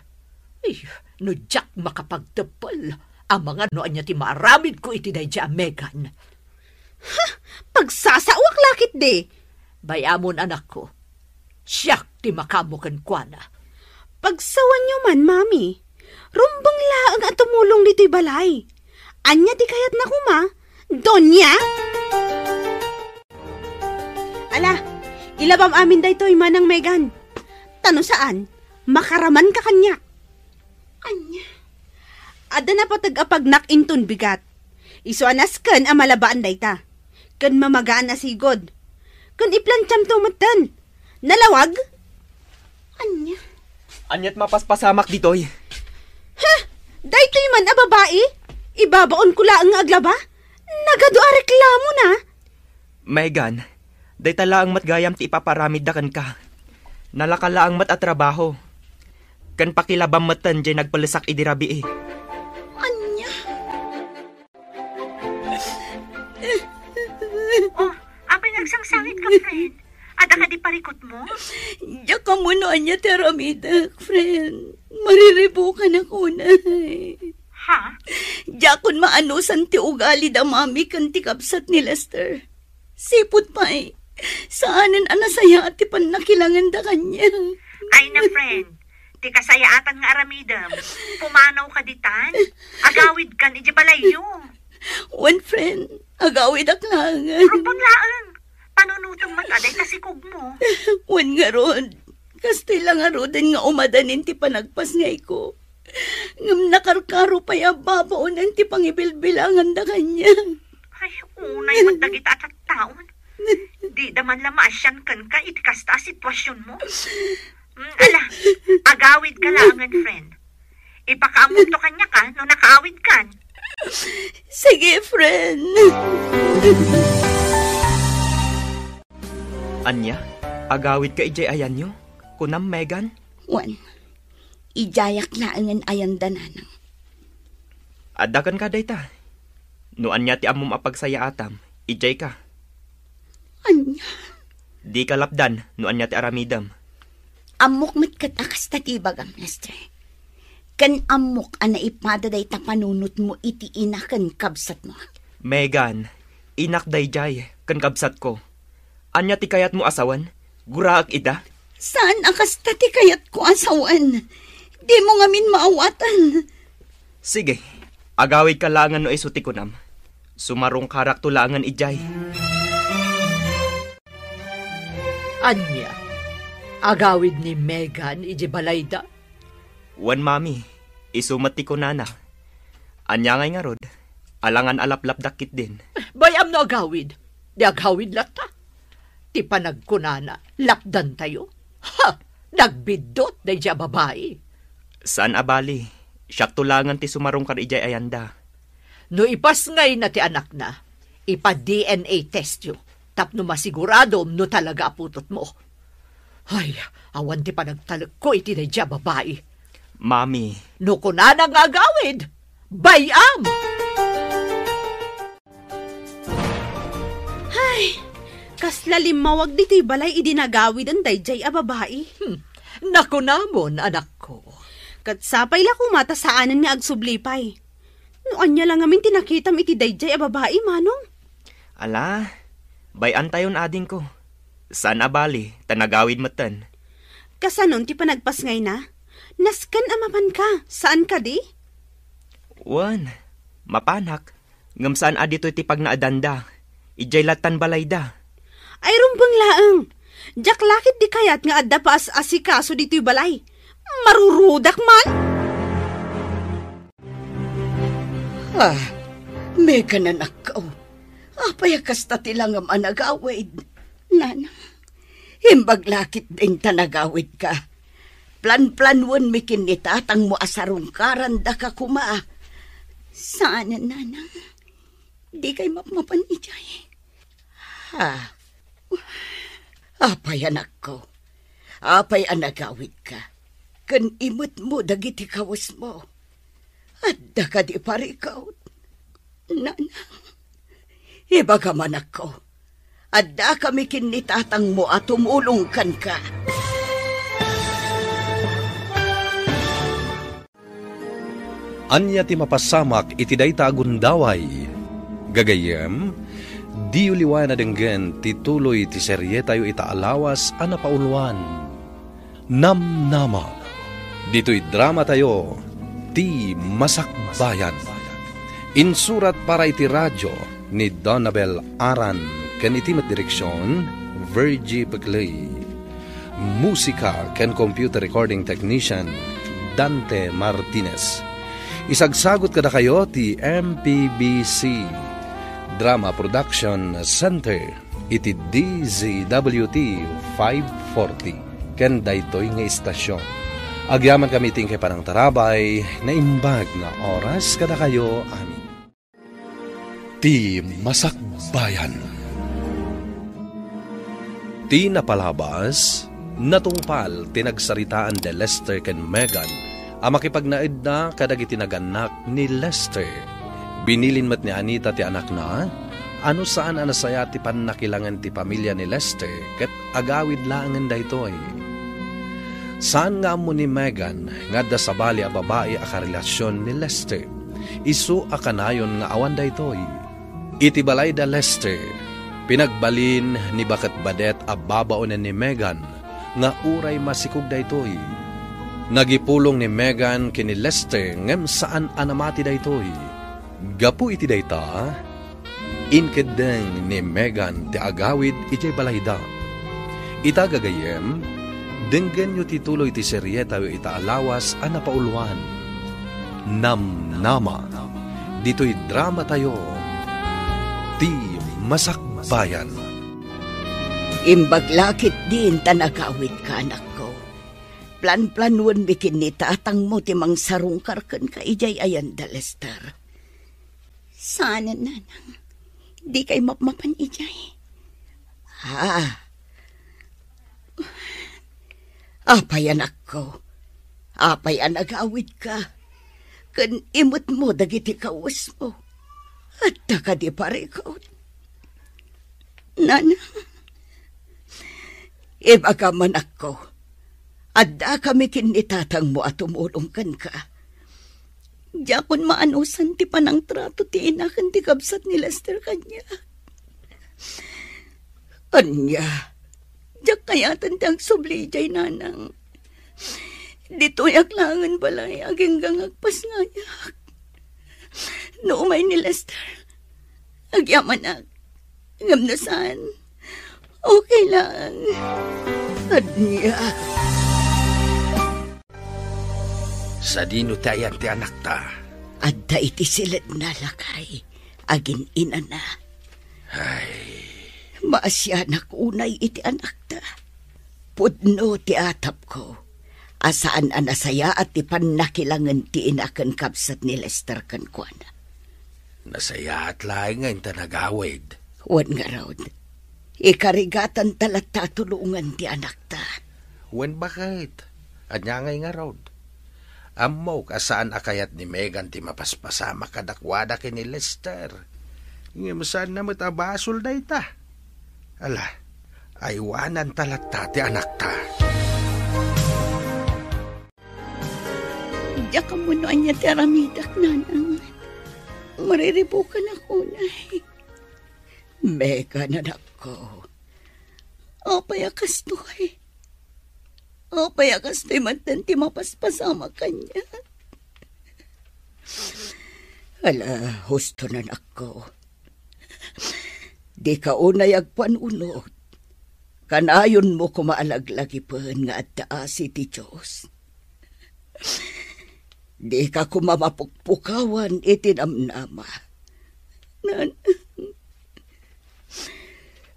Ay, no jak makapagtapal. Ang mga noan niya ti maramid ko iti dayjay a Megan. Pagsasawak lakit de. Bayamon anak ko. Siyak ti makamukan kwa na. Pagsawan niyo man, mami. Rumbang laang at tumulong dito'y balay. Anya ti kayat na kuma? Donya? Ala, ilabam amin daytoy manang Megan. Tano saan? Makaraman ka kanya. Anya? Ada na patag-apagnak inton bigat. Isuanas kan amalabaan dayta. Kan mamagaan na sigod. Kan iplancham tumatan. Nalawag? Anya? Anyat mapaspasamak ditoy. Ha? Daytoy man a babae? Ibabaon ko laang nga aglaba? Nagado a reklamo na. Megan, day talaang matgayam ti ipaparamid da kan ka. Nalakalaang mat at trabaho. Kan pakilabam matan jay nagpalisak idirabi eh. Anya? Oh, apay nagsangsangit ka, friend. Ada ka di parikot mo? Diya ka muna niya, Teramida, friend. Mariribukan ako na. Ha? Diya kun maanusan ti ugali da mami kan ti kapsat ni Lester. Sipot pa eh. Saanin anasaya at ti panakilangan da kanya. Ay na, friend. Di kasayaatan nga aramidam. Pumanaw ka ditan. Agawid kan iji balayo. One friend, agawid aklangan. Rupang laang. Panunutong mataday kasikog mo. Wan nga ron. Kastila nga ron din nga umadanin ti panagpas ngay ko. Ngam nakarkaro pa ya babaon ang ti pangibilbilangan da kanya. Ay, unay magdagita at taon. Di daman lamasyan kan ka itikasta sitwasyon mo. Ala, agawid ka langan, friend. Ipakaamot to kanya ka no nakaawid kan. Sige, friend. Anya, agawid ka ijay ayan nyo? Kunam, Megan? Wan, ijayak laangan ayan dananang. Adakan ka dayta. No anya ti amom apagsaya atam, ijay ka. Anya? Di ka lapdan, no anya ti aramidam. Amok mitkat akas tatibagam, Lester. Kan amok ana ipada day tapanunot mo iti inakan kabsat mo. Megan, inak dayjay, kan kabsat ko. Anya ti kayat mo asawan? Guraak ida? Saan akas tati kayat ko asawan? Di mo ngamin maawatan. Sige, agawid ka langan no isuti ko nam. Sumarong karak tulangan ijay. Anya, agawid ni Megan iji balayda. Wan mami, isumati ko nana. Anya ngay nga rod, alangan alaplap dakit din. Bayam no agawid. Di agawid lata. Ti panagkunana, lapdan tayo. Ha! Nagbidot na ija babae. Saan abali? Siyak tulangan ti sumarong kar ijay ayanda. No ipas ngay na ti anak na, ipa-DNA test yo. Tapno masigurado no talaga aputot mo. Ay, awan ti panagtalag ko iti na ija babae. Mami. No kunana nga agawid. Bayam! Ay, kaslalimawag dito'y balay idinagawid ang dayjay a babae. Naku namon, anak ko. Katsapay la kumata saanan nga agsublipay. Noan niya lang amin tinakitam iti dayjay a babae, manong. Ala, bayan tayon ading ko. Saan abali, tanagawid matan. Kasanon ti panagpasngay na? Naskan amaman ka, saan ka di? Wan, mapanak. Ngam saan adito iti pag naadanda. Ijay latan balayda. Ay rumbang laang. Jak lakit di kayat nga adda pa asikaso dito'y balay. Marurudak man. Mega na nakaw. Apay kasta tilangam anagawid. Nana, himbag lakit din tanagawid ka. Plan-planwan mi kinitatang mo asarong karanda ka kuma. Sana, Nanang? Di kay mapmapan ijay. Apay anak ko. Apay anagawid ka. Kan imot mo dagiti kawas mo. Adda ka di parikaw. Nanang, iba ka manak ko. Adda kami kinitatang mo at tumulungkan ka. Anya ti mapasamak iti dayta agundaway. Gagayem, di uliwan na denggen tituloy ti serye tayo itaalawas ana pauluan. Namnama. Dito'y drama tayo, ti Masakbayan. Insurat para iti radyo ni Donabel Aran, ken itimat direksyon, Virgie Peclay. Musika ken computer recording technician, Dante Martinez. Isagsagot kada kayo ti MPBC Drama Production Center iti DZWT 540 ken daytoy nga istasyon. Agyaman kami tingkay panang tarabay na imbag na oras kada kayo amin. Ti Masakbayan. Ti napalabas, natungpal tinagsaritaan de Lester ken Megan ang makipagnaid na kadagiti naganak ni Lester. Binilin mat ni Anita ti anak na, ano saan anasaya ti pannakilangan ti pamilya ni Lester ket agawid laangan daytoy. Saan nga mo ni Megan nga da sabali a babae a karelasyon ni Lester, isu a kanayon nga awan daytoy. Iti balay da Lester, pinagbalin ni Bakat Badet a babaonen ni Megan nga uray masikog daytoy. Nagipulong ni Megan kini Lester ngem saan anamati daytoy. Gapu iti dayta, inkedeng ni Megan ti agawid iti balayda. Itagagayem, denggen yu tituloy ti serye tayo itaalawas ana pauluan. Namnama. Dito'y drama tayo, ti Masakbayan. Imbaglakit din tanagawid ka, anak ko. Plan-planuan bikin ni tatang mo timang sarungkar kan ka ijay ayan da Lester. Sana, Nanang, di kay mapmapan ijay. Apay anak ko. Apay anagawid ka. Kan imot mo dagiti kawas mo. At ka di parikaw. Nanang, iba ka manak ko. Adda kami kinitatang mo at tumulungkan ka. Diyakon maanusan ti panang trato ti inakan ti kabsat ni Lester kanya. Anya, diyak kayatan ti agsubli jay Nanang. Dito yaklangan balay aging gangagpas ngayak. Noumay ni Lester, agyaman ngamnasan. Okay lang. Anya. Sa dino tayan ti anak ta. Adda iti silid na lakay. Agin ina na. Ay. Maasyanak unay iti anak ta. Pudno ti atap ko. Asaan anasaya at ti pannakilangan ti inakan kapsat ni Lester kan kuana. Nasaya at laing ngayon tanagawid. Wan nga raod. Ikarigatan talat tatulungan ti anak ta. Wan bakit? Anya ngay nga raod. Ammo kasaan akayat ni Megan ti mapaspasama kadakwada kini Lester. Ngayon na matabasol da ita. Ala, aywanan talata ti anak ta. Diya ka muna niya ti aramidak, Nanang. Mariribukan ako na. Megan, anak ko. Apay akastoy. Apay akastoy mantan ti mapaspasama kanya. Ala, husto na anak ko. Di ka unay agpanunod. Kanayon mo kumaalaglagipan nga at taasi ti Diyos. Di ka kumamapukpukawan itinamnama.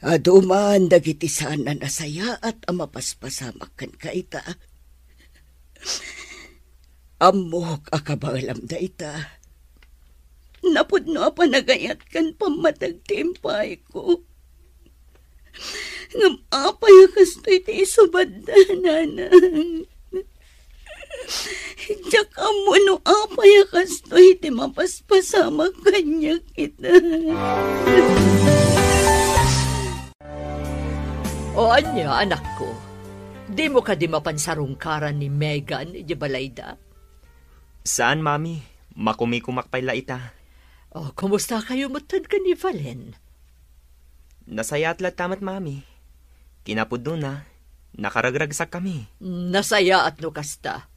Aduman dagiti sana nasaya at amapaspasamak kan kaita. Amok akabalam da ita. Napudno panagayat kan pamatagtimpay ko. Ngam apay kastoy ti isubad nanang. Diyak amo no apay kastoy ti mapaspasamak kanya kita. O anya, anak ko, di mo ka di mapansarungkaran ni Megan, di balayda? Saan, Mami? Makumikumakpay la ita. O, kumusta kayo matad ka ni Valen? Nasaya at tamat, Mami. Kinapudno na, nakaragragsak kami. Nasaya at no kasta.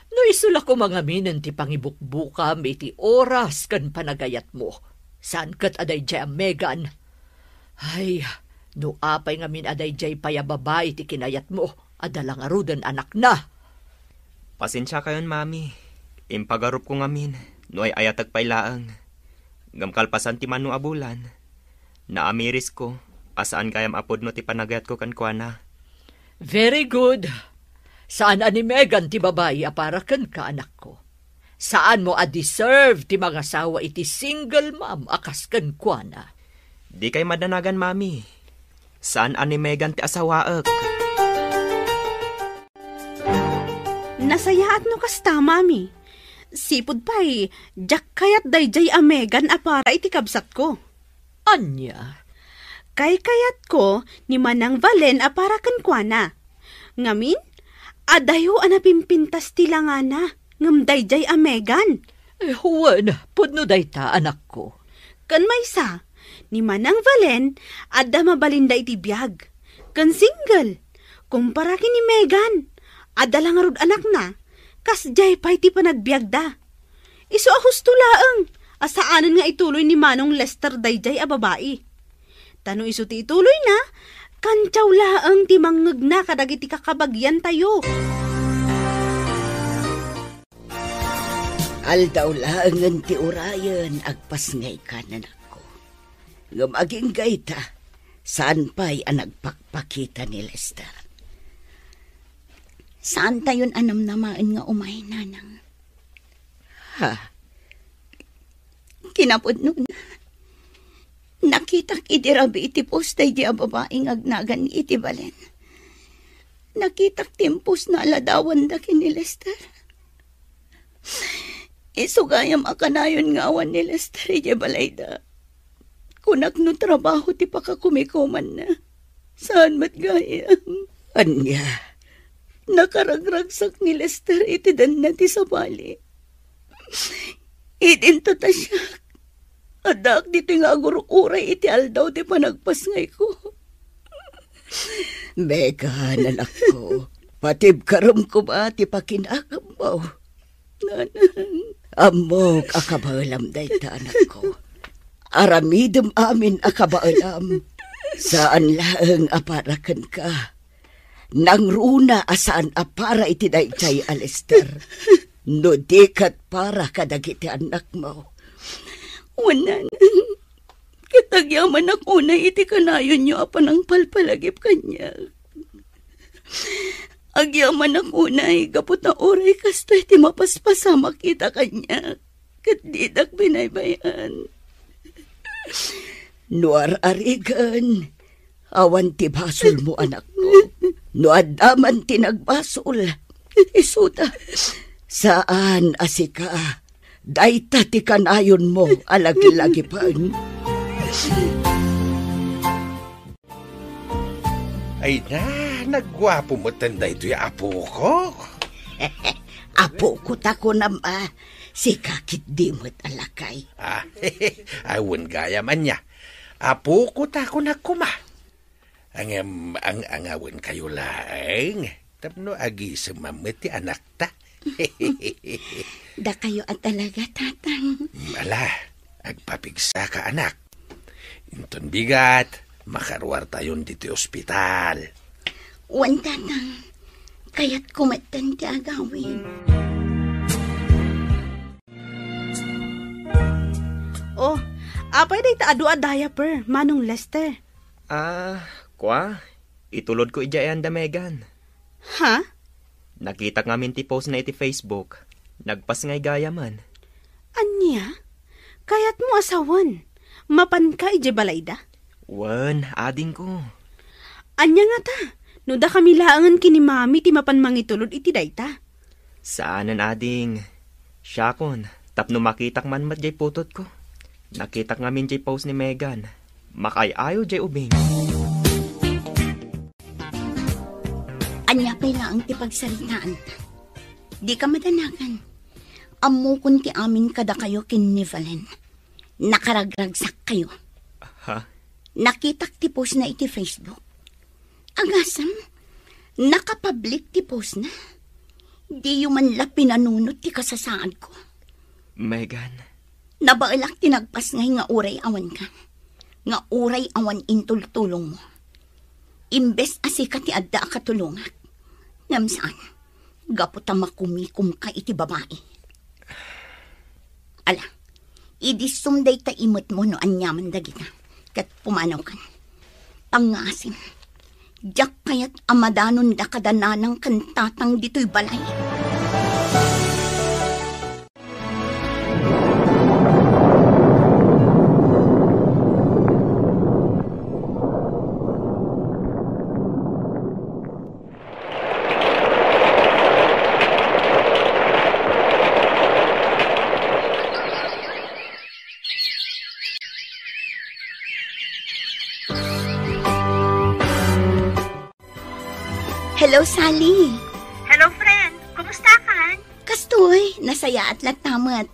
No isula ko mga minen ti pangibukbuka may ti oras kan panagayat mo. Saan kat aday jay ang Megan? Ay, no apay nga min aday jay payababay ti kinayat mo, adalang arudan anak na. Pasensya kayon, Mami. Impagarup ko nga min, no ay ayatag pailaang. Gamkalpasan ti manu abulan. Naamiris ko, asaan kayam apod no ti panagayat ko kan kuana. Very good. Saan ani Megan ti babayi aparakan ka, anak ko? Saan mo a-deserve ti mga sawa iti single mom akas kan kuana? Di kay madanagan, Mami. Saan ani Megan ti asawaak? Nasayaat no kasta, Mami. Sipod pa'y, jak kayat dayjay a Megan apara iti kabsat ko. Anya? Kay kayat ko ni Manang Valen apara kan kuana. Ngamin, adayo anapimpintas tila nga na, ngam dayjay a Megan. Huwan, pudno dayta, anak ko. Kan maysa, ni Manang Valen, adda mabalinda iti biyag. Kan single, kumpara ki ni Megan, adda lang arud anak na, kas jay pa iti panagbiag da. Iso ahusto laeng, asaanan nga ituloy ni Manong Lester dayjay a babae. Tano iso ti ituloy na, kantsaw laeng ti mangngeg na kadagiti kakabagyan tayo. Aldaw laengan ti urayan agpas ngay kanan ako. Ngam gayta, saan pa'y anagpakpakita ni Lester? Saan tayon anamnamaan nga umay, nanang? Ha? Kinapod nun. Nakitak iti rabi iti postay di babaeng agnagan iti Valen. Nakitak timpos na aladawan da ni Lester. Isugayam akanayon nga awan ni Lester iti balayda. Kunak no trabaho ti pakakumikuman na. Saan matgayam? Anya, Nakaragragsak ni Lester iti dan na ti sabali. Idinto ta siya. Adak dito nga agurukuray iti aldaw ti panagpasngay ko. Megan, anak ko, patib karam ko ba ti pakinakam mo? Nanang. Amok akabalam dayta, anak ko. Aramidem amin akabaalam. Saan laeng aparakan ka? Nang runa asaan apara iti dayjay a Lester. No dikat para kadagiti anak mo. Wanan. Kitagyaman ako na iti kanayon niyo apan ang palpalagip kanya. Agyaman ako na gapot na oray kasto iti mapaspasama kita kanya. Kat didak binaybayan. Nuar arigan, awan ti basol mo, anak ko. No adaman ti nagbasol, isuta. Saan asika? Dayta ti kanayon mo, alagi-lagi pan. Ay na, nagwapo mo tanda ito'y apo ko. Apo ko tako nama, si kakit di mo't alakay. Awan gaya man niya. Apo ko tako na kuma. Ang awan kayo laeng. Tapno agi sumamit ti anak ta. Da kayo at talaga, tatang. Mala, agpapigsa ka anak. Inton bigat, Makaruar tayon dito ospital. Wan nanang, kaya't kumatan ti agawin. Oh, apay day ta adu a diaper, Manong Lester. Kwa? Itulod ko ijayan da Megan. Ha? Nakita ngamin ti post na iti Facebook. Nagpas ngay gaya man. Anya? Kaya't mo asawan. Mapan ka ije balayda? Wan, ading ko. Anya nga ta? No da kami laangan kini mami ti mapan mangitulod iti dayta. Saanan ading? Syakon, tapno makitak man mat jay putot ko. Nakitak ngamin jay post ni Megan. Makay-ayo jay ubing. Anya pa'y laang ti pagsaritaan. Di ka madanagan. Amo kun ti amin kada kayo kin ni Valen. Nakaragragsak kayo. Ha? Nakitak ti post na iti Facebook. Agasam, nakapublic ti post na. Di yuman la pinanunot ti kasasaan ko. Megan. Nabailak tinagpas ngay nga uray awan ka. Nga uray awan intultulong mo. Imbes asika ti adda katulungat. Ngam saan, gaputa makumikum ka iti babae. Ala, idisumday ta imot mo no anyaman dagita. Kat pumanaw kan. Pangasim, jak kayat amadanon da kadananang kantatang dito'y balay. Hello, Sally. Hello, friend. Kumusta ka? Kastoy, nasaya at latamat.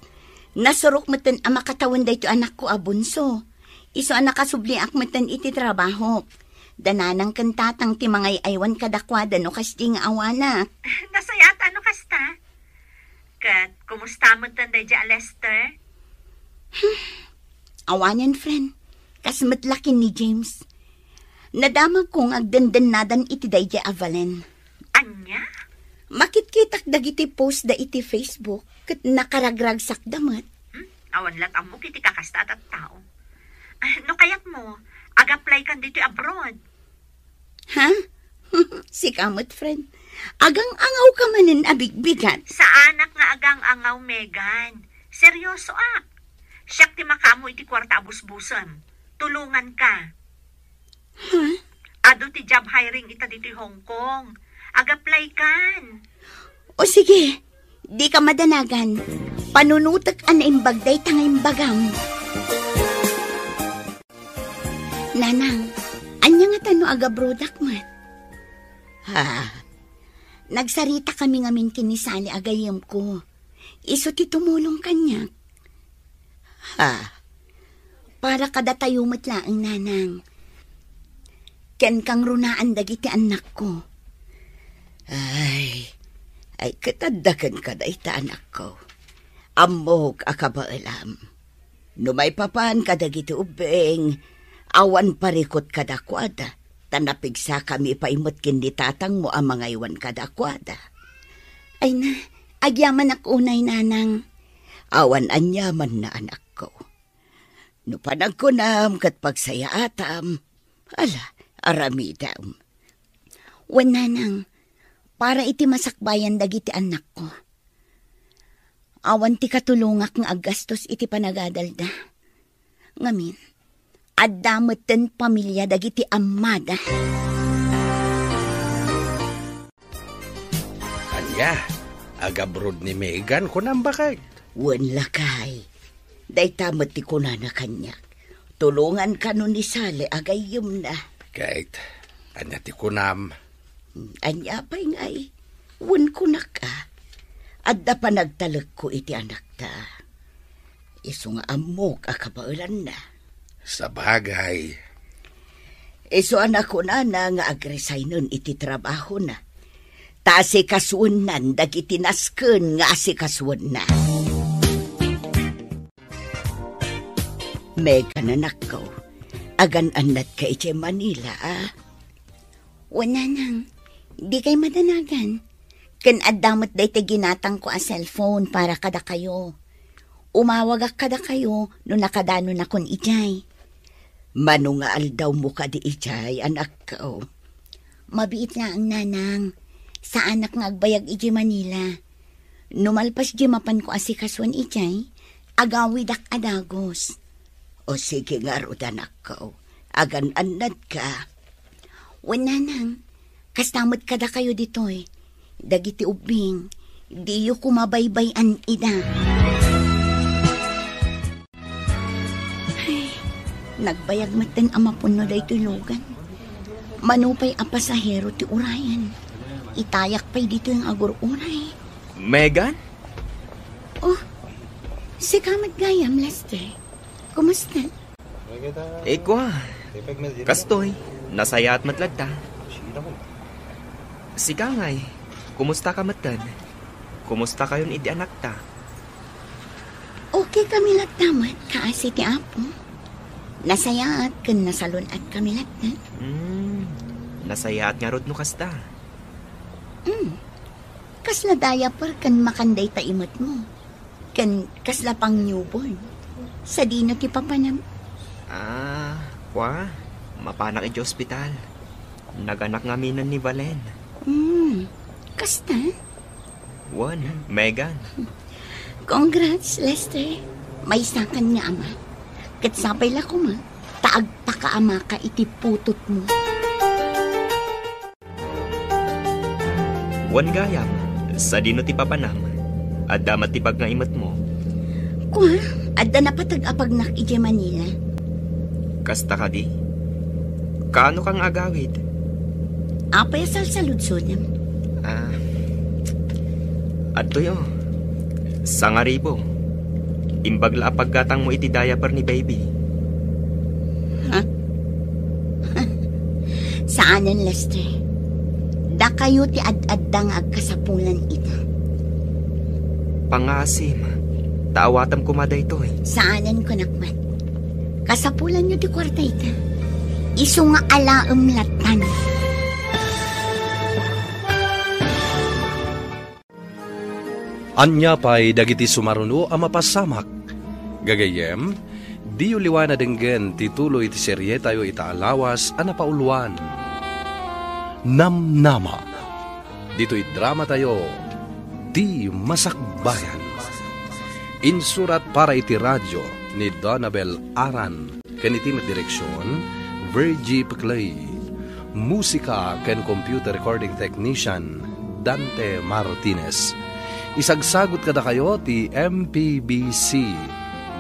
Nasurok matan ang makatawan da ito anak ko abunso. Iso ang nakasubli matan iti trabaho. Dananang kantatang ti mga aywan kadakwada no kasting awana. Nasaya at ano kasta? Kat, kumusta mo tanday dya, Lester? Awanan, friend. Kasmatlakin ni James. Nadamag kong agdandan-nadan iti dayja avalen. Anya? Makitkitak dagiti post da iti Facebook kat nakaragragsak damat. Awan lang ang mukiti kakasta at tao. No kayat mo, ag-apply kan dito abroad. Ha? Si kamot, friend. Agang angaw ka manin abigbigan. Sa anak nga agang angaw, Megan. Seryoso Siyak ti makamo iti kwarta abus-busan. Tulungan ka. Huh? Ado ti job hiring ita dito Hong Kong. Ag-apply kan. O sige, di ka madanagan. Panunutak an imbagday tangay bagam. Nanang, anya nga tano agabrodak mat. Ha, nagsarita kami ngamin kinisali agayam ko. Iso ti tumulong kanya. Ha, para kada tayo matlaang nanang. Ken kang runaan dagiti anak ko. Ay katadakan ka da ita anak ko. Amog akabailam. Numay papan ka dagiti ubeng, awan parikot kadakwada. Tanapigsa kami paimot kindi tatang mo ang mga iwan kadakwada. Ay na, agyaman ako unay nanang. Awan anyaman na anak ko. No panagkunam kat pagsaya atam, ala, aramidam. Wan nanang, para iti masakbayan dagiti anak ko. Awan ti katulungak nga agastos iti panagadalda. Ngamin, addametten pamilya dagiti amada. Anya, agabroad ni Megan kunam bakay. Wan lakay, day tamat ti kunana kanyak. Tulungan ka nun ni Sale agayom na. Kahit, anya ti kunam. Anya pa ngay, wan kunak ka. Adda pa nagtalag ko iti anak ta. Iso nga amok akabaulan na. Sa bagay. Iso anak ko na nga agresay nun iti trabaho na. Ta si kasunan dagiti nasken nga si kasuan na. Megan anak ko, agan-anat ka iti Manila, Wala nang, di kay madanagan. Kan adamot day te ginatang ko a cellphone para kada kayo. Umawag kada kayo no nakadano na kon ijay. Manungaal daw mo ka di ijay, anak ko. Mabiit nga ang nanang. Sa anak nga agbayag iji Manila. Numalpas di mapan ko asikaswan ijay, agawidak adagos. O sige nga ro, anak ko. Agan-anad ka. Wala nang, kastamot kada kayo ditoy. Dagiti ubing, di yu kumabaybayan ida. Ay, nagbayag matan ang mapuno day tulugan. Manupay ang pasahero ti urayan. Itayak pa'y dito yung agur-uray. Megan? Oh, si Kamat Gayam, Lester. Kumusta? Ikwa. Kastoy, nasaya at matlagta. Si Kangay, kumusta ka matan? Kumusta kayon idi anak ta? Okay kami lagtamat, kaasi ti Apo. Nasaya at kan nasalon at kami lagtan. Nasaya at nga rod no kasta. Kasla diaper kan makanday ta imot mo. Kan kasla pang newborn. Sa dino ti papanam. Kwa, mapanak iti ospital. Naganak nga minan ni Valen. Kasta? Megan. Congrats, Lester. May sakan nga ama. Katsapay la ko ma. Taag pa ka ama ka iti putot mo. Gayam, sa dino ti papanam. Adamat ti bag nga imat mo. Kwa, adda na patag-apag nak ije Manila. Kasta ka di? Kaano kang agawid? Apay salsaludsodam. Adto yo. Sangaribo. Imbagla paggatang mo iti diaper ni baby. Saanan, Lester? Da kayo ti ad-addang agkasapulan ita. Pangasim. Taawatam kumaday to eh. Saanan ko nakmat? Kasapulan nyo ti kwarta ita. Iso nga alaam latan. Anya pa'y dagiti sumaruno a mapasamak. Gagayem, di uliwana denggen tituloy ti serye tayo itaalawas a napauluan. Namnama. Dito'y drama tayo, Di Masakbayan. Insurat para iti radyo ni Donabel Aran. Kanitimat direksyon, Virgie Paclay. Musika ken computer recording technician, Dante Martinez. Isagsagot kada kayo ti MPBC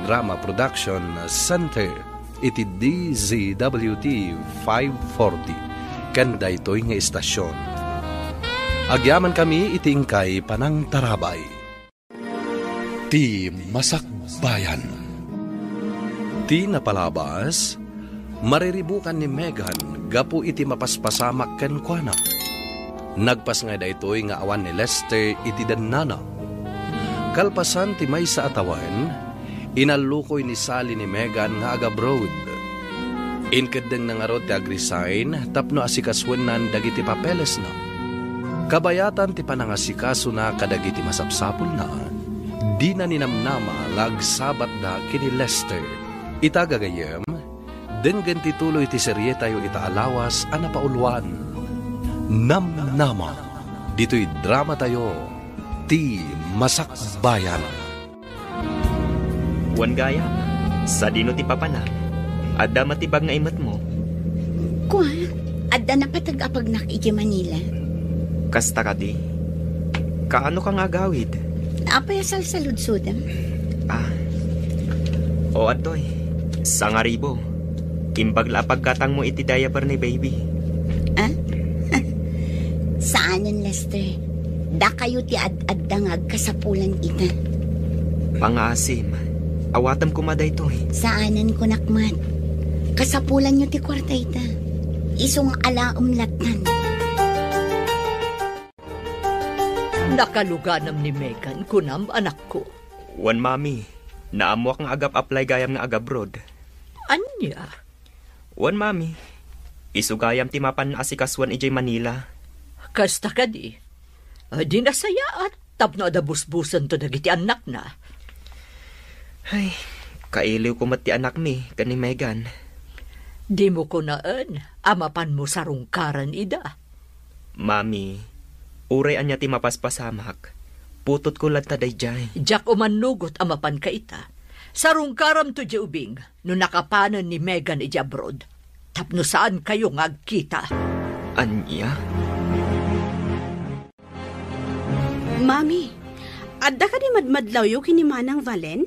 Drama Production Center iti DZWT 540 kanda ito'y nga istasyon. Agyaman kami iti ingkay panang tarabay. Ti Masakbayan. Ti napalabas, mariribukan ni Megan gapu iti mapaspasamak ken kuana. Nagpas nga da ito'y nga awan ni Lester iti danana. Kalpasan ti may sa atawan, inalukoy ni Sally ni Megan nga aga-abroad. Inkadeng na nga rod ti agresign, tapno asikaswenan dagiti papeles na. Kabayatan ti panangasikaso na kadagiti masapsapul na, di na ninamnama lagsabat da kini Lester. Itagagayem, denggan tituloy ti serye tayo itaalawas a napauluan. Namnama. Dito'y drama tayo, Ti Masakbayan. Gayam, sa dino ti papanam, adda matibag nga imat mo. Kwa, adda na patag-apag nak ije Manila. Kasta ka di? Kaano kang agawid? Apay salsaludsodam. O atoy, sangaribo. Imbagla pagkatang mo iti diaper ni baby. Saanan, Lester? Da kayo ti ad-addangag kasapulan ita. Pangasim, awatam kumaday to eh. Saanan ko nakmat? Kasapulan nyo ti kwarta ita. Isong alaum latan. Nakaluganam ni Megan kunam anak ko. Mami, naamwak nga agap-apply gayam nga agabroad. Anya? Wan, mami. Isugayam ti mapan asikaswan ijay Manila. Kasta ka di. Di nasaya at tapno adabusbusan to dagiti anak na. Ay, kailiw ko mat ti anak mi, kani Megan. Di mo ko naan, amapan mo sa rungkaran ida. Mami, uray anya ti mapaspasamak. Putot ko lang taday jay. Jak umanugot amapan ka ita. Sa rungkaram to di ubing, no nakapanan ni Megan ija abroad. Tapno saan kayo ngagkita? Anya? Mami, adda ka di madmadlaw yu kini Manang Valen?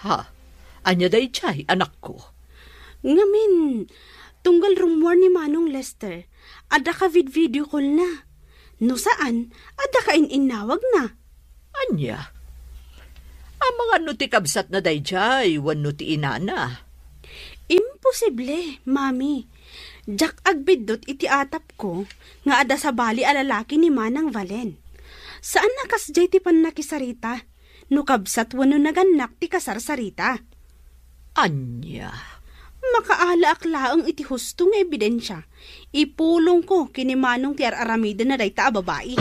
Ha? Anya day jay, anak ko. Ngamin, tunggal rumor ni Manong Lester, adda ka video call na. No saan, adda ka ininawag na. Anya? Ang mga nutikabsat na dayjay, wan nuti inana. Imposible, mami. Jak agbidot iti atap ko, nga ada sa bali alalaki ni Manang Valen. Saan nakasjay ti panakisarita? No kabsat wano naganak ti kasarsarita. Anya? Makaala aklaang iti husto nga ebidensya. Ipulong ko kini Manong ti aramida na dayta a babae.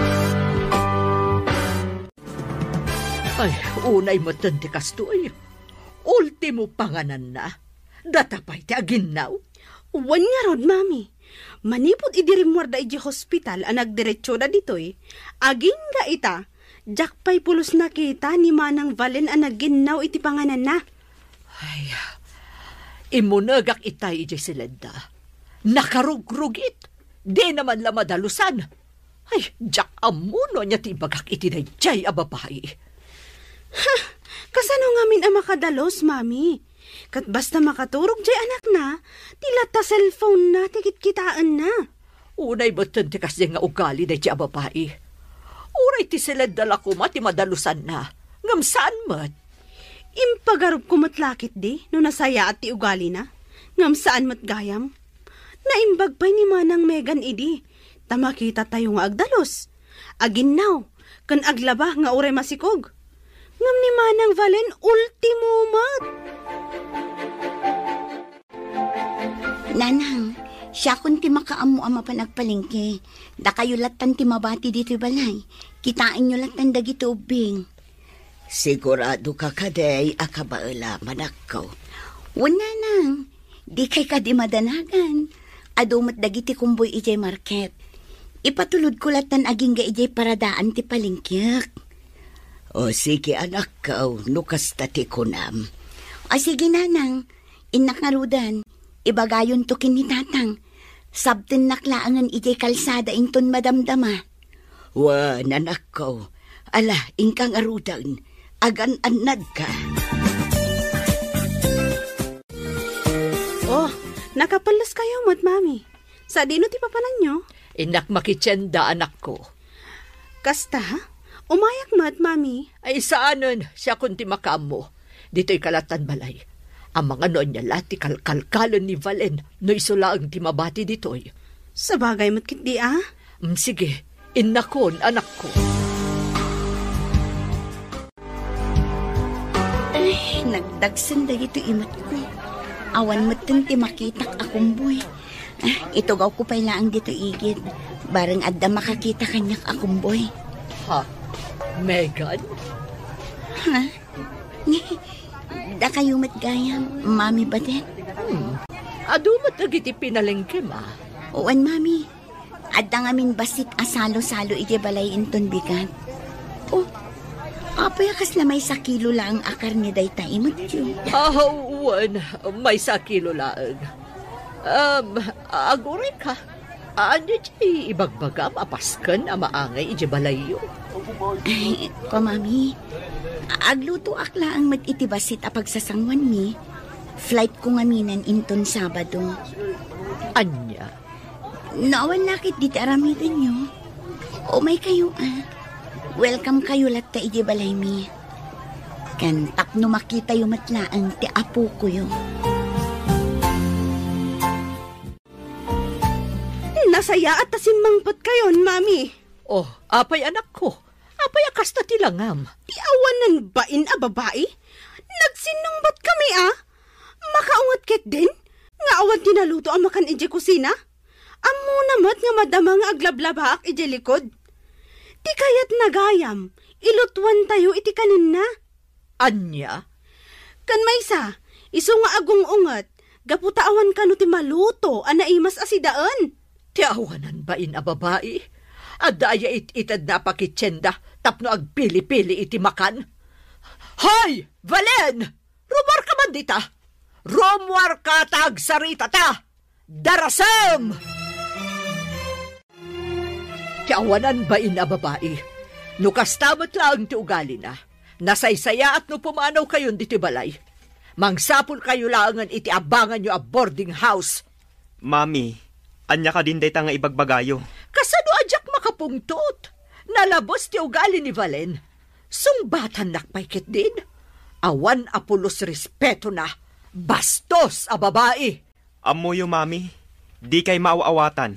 Ay, unay matandi kastoy. Ultimo panganan na. Datapay ti aginaw. Wan nga rod, mami. Manipod idirimwarda iji hospital ang nagdiretso na ditoy. Aging ga ita, jakpay pulos na kita ni Manang Valen ang naginaw iti panganan na. Ay, imunagak itay iji silenda. Nakarugrugit. Di naman la madalusan. Ay, jak amuno niya ti bagak iti na jay a babae. Ha, kasano ngamin ang makadalos, mami? Kat basta makaturog jay anak na, tila ta cellphone na, tikit-kitaan na. Unay batan ti kasi nga ugali na jay a babae. Uray ti silenda la kuma ti madalusan na. Ngamsaan mat? Impagarup kumatlakit di, no nasaya at ti ugali na. Ngamsaan mat gayam? Naimbagbay ni Manang Megan idi, tamakita tayo nga agdalos. Aginaw, kan aglaba nga uray masikog. Ngam ni Manang Valen, ultimo mat. Nanang, siya kun ti makaamu ama panagpalingke. Da kayo latan ti mabati dito balay. Kitain nyo latan dagiti ubing. Sigurado ka kaday akabaala manakaw. Wala nang, di kay ka di madanagan. Adumat dagiti kumboy ijay market. Ipatulod ko latan aging ga ijay paradaan ti palingkyak. O sige anak kaw, nukas tati kunam. O sige nanang, inak ngarudan, ibagayon to kinitatang. Sabten naklaangan ijay kalsada inton madamdama. Wa nanak kaw, ala ingkang arudan, agan-anad ka. Oh, nakapalas kayo mat, mami. Sa dino ti papanan nyo? Inak makitsenda anak ko. Kasta, umayak mat, mami. Ay saanon siya kunti makamo. Dito'y kalatan balay. Ang mga noon niya lati kalkalkalan ni Valen no isulaang timabati dito'y. Sa bagay mat kit di Sige, inakon anak ko. Ay, nagdagsan da ito imat ko. Awan matun ti makitak akong boy. Ito gaw ko pala ang dito igid. Barang adda makakita kanyak akong boy. Ha? Megan? Ha? Da kayo matgayam, mami ba din? Adumat agiti pinalengke ma. Uwan, mami. Adda ngamin basit asalo-salo iti balay inton bigat. Oh, apay akas na may sakilo lang akar ni dayta imot yun. Uwan, may sakilo laang. Aguray ka. Anya di ibagbagam apaskan ang maangay iti balayo. Ay, ko mami. Agluto akla ang mag-itibasit a pagsasangwan mi. Flight ko ngaminan inton Sabado. Anya? Naawan lakit diti aramidan nyo. O may kayo Welcome kayo latta iti balay mi. Kan tapno makita yung matlaan ti apo ko yung. Nasaya at tasimmangpot kayon, mami. Oh, apay anak ko. Apay akas na tilangam. Ti awanan bain a babae? Nagsinungbat kami Makaungat ket din? Nga awan pinaluto ang makan ije kusina? Amo namat nga madama nga aglablabak ije likod. Ti kayat nagayam, ilutwan tayo iti kanin na. Anya? Kan maysa, iso nga agong ungat, gaputaawan ka no ti maluto, anaimas asidaan. Ti awanan ba a babae? Adaya itad na pakitsenda, tapno agpili-pili iti makan. Hoy! Valen! Rumor ka man dita! Rumor ka tag sarita ta! Darasam! Ti awanan ba a babae? No kastamat lang ti ugali na. Nasaysaya at no pumanaw kayon diti balay. Mangsapul kayo langan iti abangan nyo a boarding house. Mami, anya ka din dayta nga ibagbagayo. Kasano adyak makapungtot? Nalabos ti ugali ni Valen. Sungbatan nakpaikit din. Awan apulos respeto na. Bastos a babae. Amoyo, mami. Di kay maaawatan.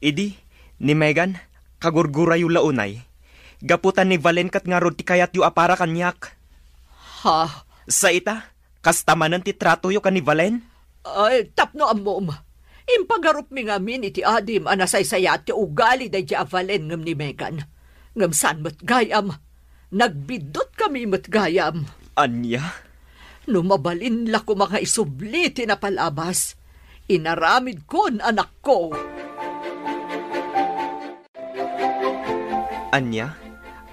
Idi, ni Megan, kagurgura yu launay. Gaputan ni Valen kat nga rod ti kayat yu apara kanyak. Ha? Sa ita, kastamanan ti trato yu kan ni Valen? Ay, tapno amom. Impagarup mi ngamin iti adim anasaysaya ti ugali da di Valen ngam ni Megan. Ngam san mat gayam. Nagbidot kami mat gayam. Anya? Numabalin la ko mga isubli tinapalabas. Inaramid kon anak ko. Anya?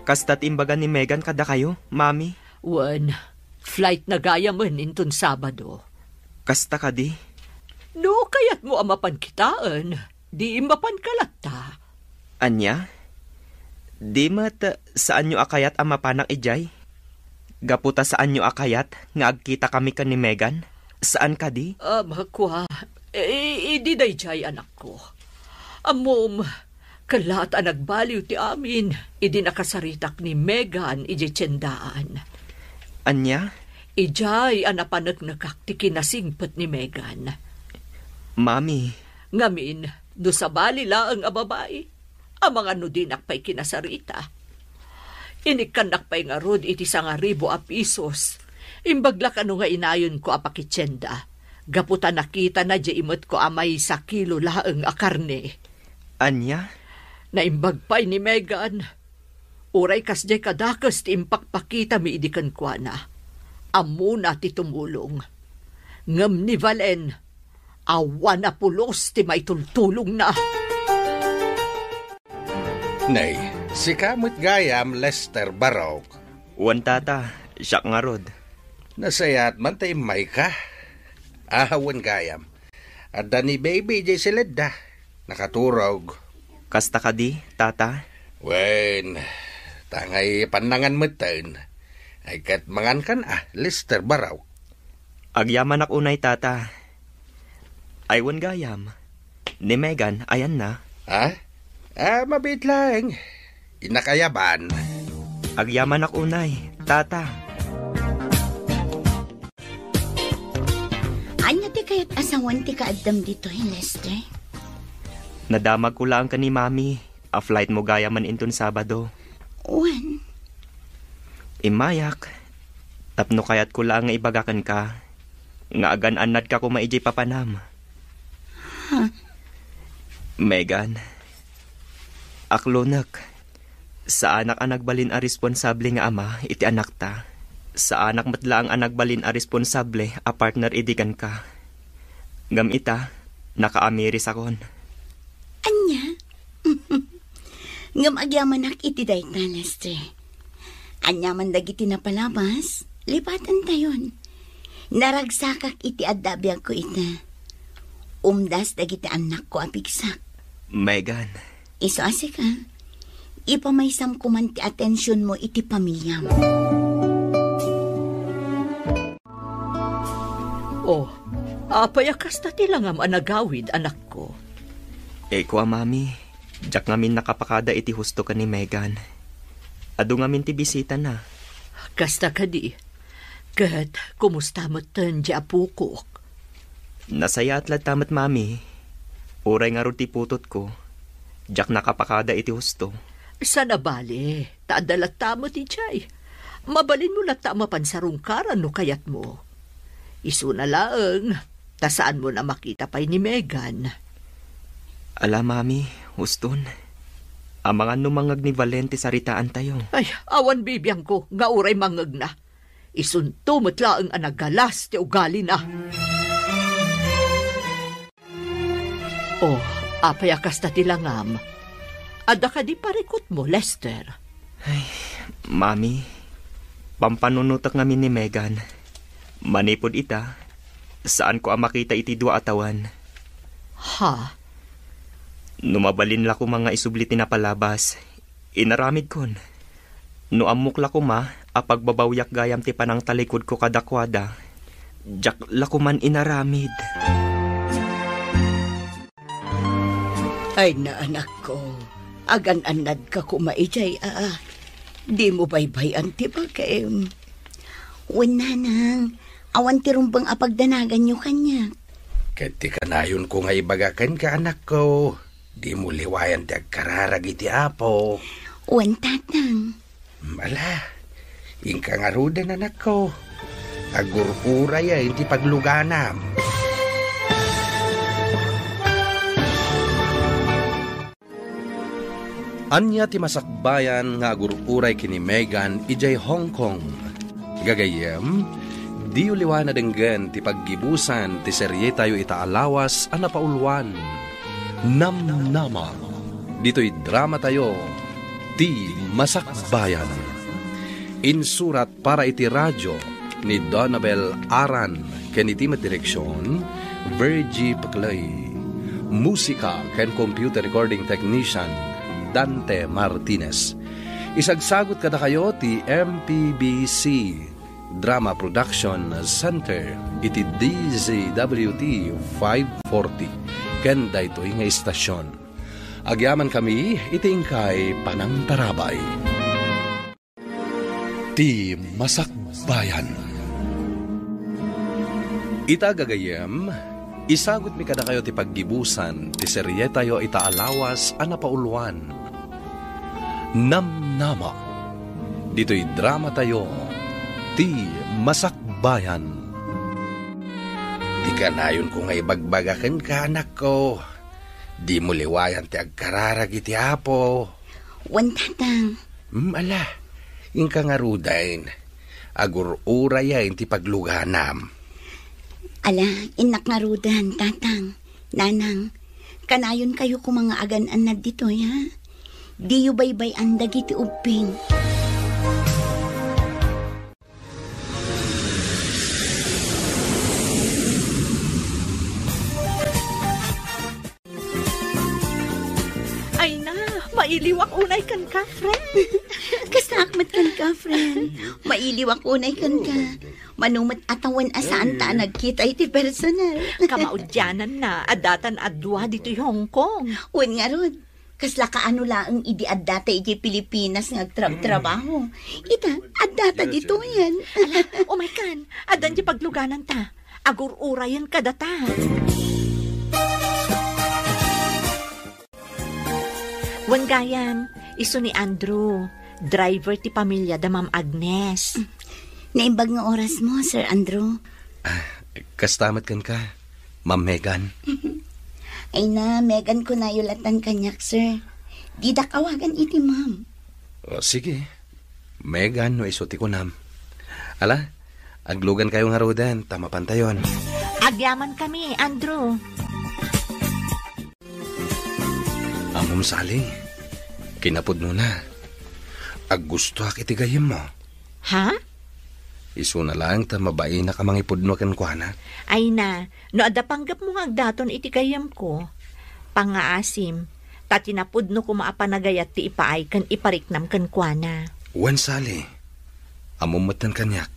Kastat imbaga ni Megan kada kayo, mami? Wan, flight na gaya man inton Sabado. Kasta ka di? No, kayat mo amapan kitaan. Di imapan kalata. Anya? Di mat saan nyo akayat amapanak ijay? Gaputa saan nyo akayat nga agkita kami ka ni Megan? Saan ka di? Makwa, di day jay anak ko. Amom, kalat ang nagbaliw ti amin, idi nakasaritak ni Megan iji tiyendaan. Anya? Ijay anapanak nakakti kinasingpat ni Megan. Mami. Ngamin, do sa bali laang ababae, ang mga nudinak pa'y kinasarita. Inikanak pa'y nga rod iti 1,000 pisos. Imbagla ka nga inayon ko apakitsenda. Gaputa nakita na di imot ko amay 1 kilo laang akarne. Anya? Naimbag pa'y ni Megan. Uray kas di kadakas ti impakpakita mi idikan kwa na. Amo na ti tumulong. Ngam ni Valen, awan na pulos ti may tultulong na. Nay, si kamot gayam Lester Barok. Wan tata, siya nga rod. Nasayat man tayo may ka. Ahawan gayam. At ni baby jay silid da. Nakaturog. Kasta ka di, tata? Wen, tangay panangan mo taon. Ay kat mangan kan Lester Barok. Agyaman ak unay, tata. Aywan gayam. Ni Megan, ayan na. Mabit lang. Inakayaban. Agyaman ak unay, tata. Anya ti kayat asawan ti kaadam dito, Lester? Nadamag ko lang ka ni Mami. A flight mo gaya man inton Sabado. Wan? Imayak. Tapno kayat ko lang nga ibagakan ka. Nga agan-anad ka ko maijay papanam. Megan. Aklonak. Sa anak ang nagbalin a responsable nga ama, iti anak ta. Sa anak matla ang nagbalin a responsable, a partner idikan ka. Ngam ita, nakaamiris akon. Anya? Ngam agyamanak iti dayta, Lester. Anya man dagiti napalabas, lipatan tayon. Naragsakak iti adabiyag ko ita. Umdas dagiti anak ko apigsak. Megan. Iso asika, ipamaysam ko man ti atensyon mo iti pamilya mo. Payakas na tilangam anagawid, anak ko. Ko mami, jak ngamin nakapakada iti husto ka ni Megan. Ado ngamin ti bisita na. Kasta ka di. Kat, kumusta mo tan di apukok? Nasaya at latamat, mami. Uray nga ro ti putot ko. Jak nakapakada iti husto. Sana bali, taadalat tamo ti Chay. Mabalin mo lata mapansarungkaran no kayat mo. Isu na laang, Ta saan mo na makita pa'y ni Megan? Ala, mami, huston. Amangan numangag ni Valente sa ritaan tayo. Ay, awan bibiyang ko, nga uray mangag na. Isunto matla ang anagalas ti ugali na. Oh, apayakas na tilangam. Ada ka di parikot mo, Lester. Ay, mami, pampanunutak ngamin ni Megan. Manipod ita, saan ko ang makita iti dua atawan? Ha? Numabalin la ko mga isublit na palabas. Inaramid kon. No amok la ko ma, apagbabawyak gayam ti panang talikod ko kadakwada. Jak la ko man inaramid. Ay na anak ko, agan-anad ka kumaijay Di mo baybayan ti bagay. Nanang, awan ti rumbang apagdanagan nyo kanya. Kati kanayon ko nga ibagakan ka, anak ko. Di mo liwayan ti agkararag iti apo. Tatang. Mala, ingka nga rudan, anak ko. Agurpura ya, hindi pagluganam. Anya ti masakbayan nga agururay kini Megan ijay Hong Kong. Gagayem, di uliwan na denggan ti paggibusan ti serye tayo itaalawas ang napauluan. Namnama. Dito'y drama tayo, ti masakbayan. Insurat para iti radyo ni Donabel Aran, kaniti direksyon, Virgie Paclay. Musika ken computer recording technician, Dante Martinez. Isagsagot kada kayo ti MPBC Drama Production Center iti DZWT 540 ken daytoy nga istasyon. Agyaman kami iti ingkay panangtarabay. Ti Masakbayan. Ita gagayem, isagot mi kada kayo ti paggibusan ti serye tayo itaalawas a napauluan. Namnama. Dito'y drama tayo, ti Masakbayan. Di kanayon ko nga ibagbagakan ka, anak ko. Di mo liwayan ti agkararag iti apo. Tatang. Ala, ingka nga rudain. Agurura yain ti pagluganam. Ala, inak nga rudan, tatang. Nanang, kanayon kayo kung mga agan-anad dito, ya? Di yu baybay ang dagiti uping. Ay na, mailiwak unay kan ka, friend. Kasakmat kan ka, friend. Mailiwak unay kan ka. Manumat atawan asaan ta nagkita iti personal. Kamaudyanan na, adatan adwa dito Hong Kong. Wen nga rod. Kasla ka ano laang idi addata iti Pilipinas nga trabaho. Ita, addata dito yan. Ala, oh my God, adan di pagluganan ta. Agur-urayan ka data. Wan gayam, iso ni Andrew, driver ti pamilya da Ma'am Agnes. Naimbag nga oras mo, Sir Andrew. Kastamat kan ka, Ma'am Megan. Ay na, Megan ko na yulatan kanyak, sir. Di da kawagan iti, ma'am. O, sige, Megan no isuti ko nam. Ala, aglugan kayo nga rodan, tama pantayon. Agyaman kami, Andrew. Amom saling, kinapod mo na. Aggusto ak itigayim mo. Ha? Isu na lang ta mabae na ka mangipod no kan kuana. Ay na, no ada panggap mo nga daton iti kayam ko. Pangaasim, tatinapod no kumaapanagayat ti ipaay kan ipariknam kan kuana. Wan sali, amumatan kanyak.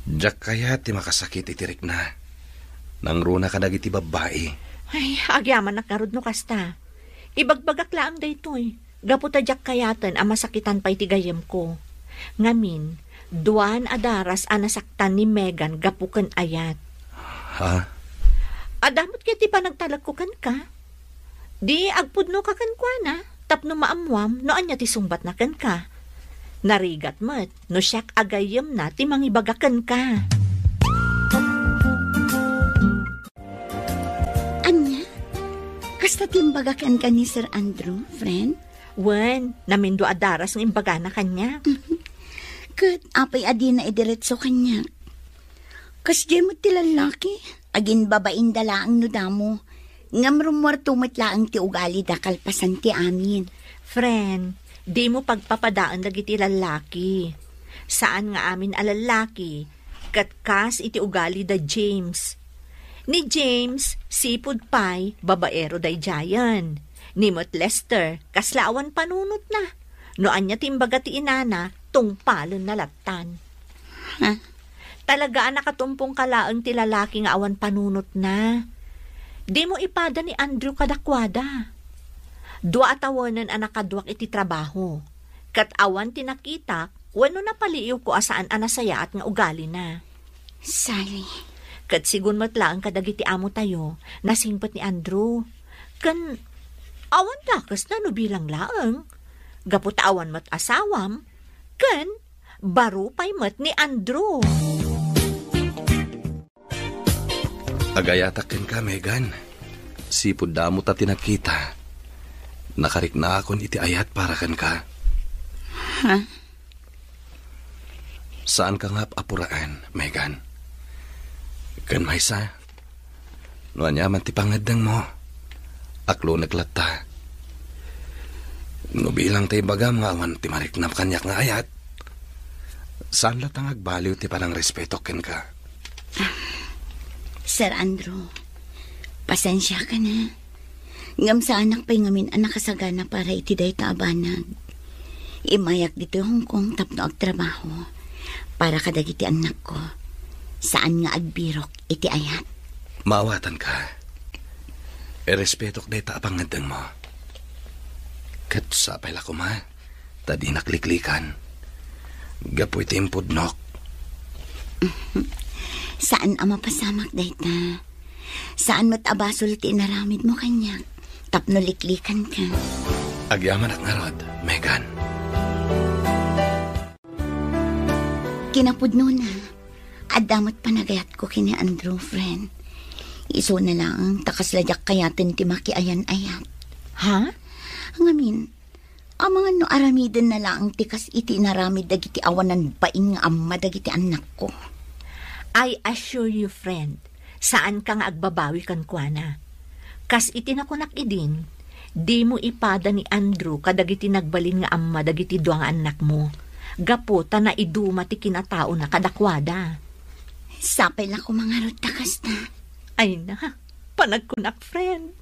Jak kaya ti makasakit itirik na. Nang runa ka dagiti babae. Ay, agyaman nakarod no kasta. Ibagbagak laang daytoy. Gaputa jak kayatan ang masakitan pa iti gayam ko. Ngamin, duan adaras anasaktan ni Megan gapukan ayat. Ha? Adamot kaya ti panagtalagkukan ka? Di agpudno ka kan kuana, tapno maamwam no anya ti sumbat na kan ka. Narigat mat, no siyak agayam na ti mangibagakan ka. Nakatimbagan ka ni Sir Andrew, friend? Wen, namindo adaras ng imbaga na kanya. Kat apay adi na idiretso kanya. Kas di mo tilalaki, agin babain dala ang nudamo. Ngam rumor tumitla ang ti ugali da kalpasan ti amin. Friend, di mo pagpapadaan dagiti lalaki. Saan nga amin alalaki? Katkas iti ugali da James. Ni James, sipud pay, babaero day jayan. Ni Mot Lester, kaslaawan panunot na. Noan niya timbaga ti inana, tungpalon na latan. Ha? Talaga nakatumpong kalaang ti lalaki nga awan panunot na. Di mo ipada ni Andrew kadakwada. Dua atawanan ang nakadwak iti trabaho. Kat awan tinakita, wano na paliiw ko asaan anasaya at nga ugali na. Sally. Kat sigun matlaang kadagiti amo tayo, nasingpat ni Andrew. Kan, awan lakas na no bilang laang. Gapot awan mat asawam. Kan, baro pay mat ni Andrew. Agayatakin ka, Megan. Sipod damo ta tinakita. Nakarik na akon iti ayat para kan ka. Ha? Saan ka nga apuraan, Megan? Kan maysa. Noan yaman ti pangadang mo. Aklo naglata. No bilang tayo bagam nga awan ti mariknap kanyak nga ayat. Saan latang agbaliw ti parang respeto ken ka? Sir Andrew, pasensya ka na. Ngam sa anak pa'y ngamin anak kasagana para iti day taabanag. Imayak dito Hong Kong tapno agtrabaho para kadagiti anak ko. Saan nga agbirok iti ayat? Maawatan ka. Respetok day taapangandang mo. Kat sapay la ko ma, tadi nakliklikan. Gapoy timpudnok. Saan ang mapasamak dayta? Saan matabasol ti inaramid mo kanya? Tapno liklikan ka. Agyaman at ngarod, Megan. Kinapudno na. Adamot panagayat ko kini Andrew, friend. Iso na lang, takasladyak kayatin ti makiayan-ayat. Ha? Ngamin, ang mga no aramiden na lang tikas iti naramid dagiti awanan baing nga amma dagiti anak ko. I assure you, friend, saan ka nga agbabawi kan kuana. Kas itinakunak idin, di mo ipada ni Andrew kadagiti nagbalin nga amma dagiti duang anak mo. Gaputa na iduma ti kinatao na kadakwada. Sapay lang ko mga rotakas na. Ay na, panagkunak, friend.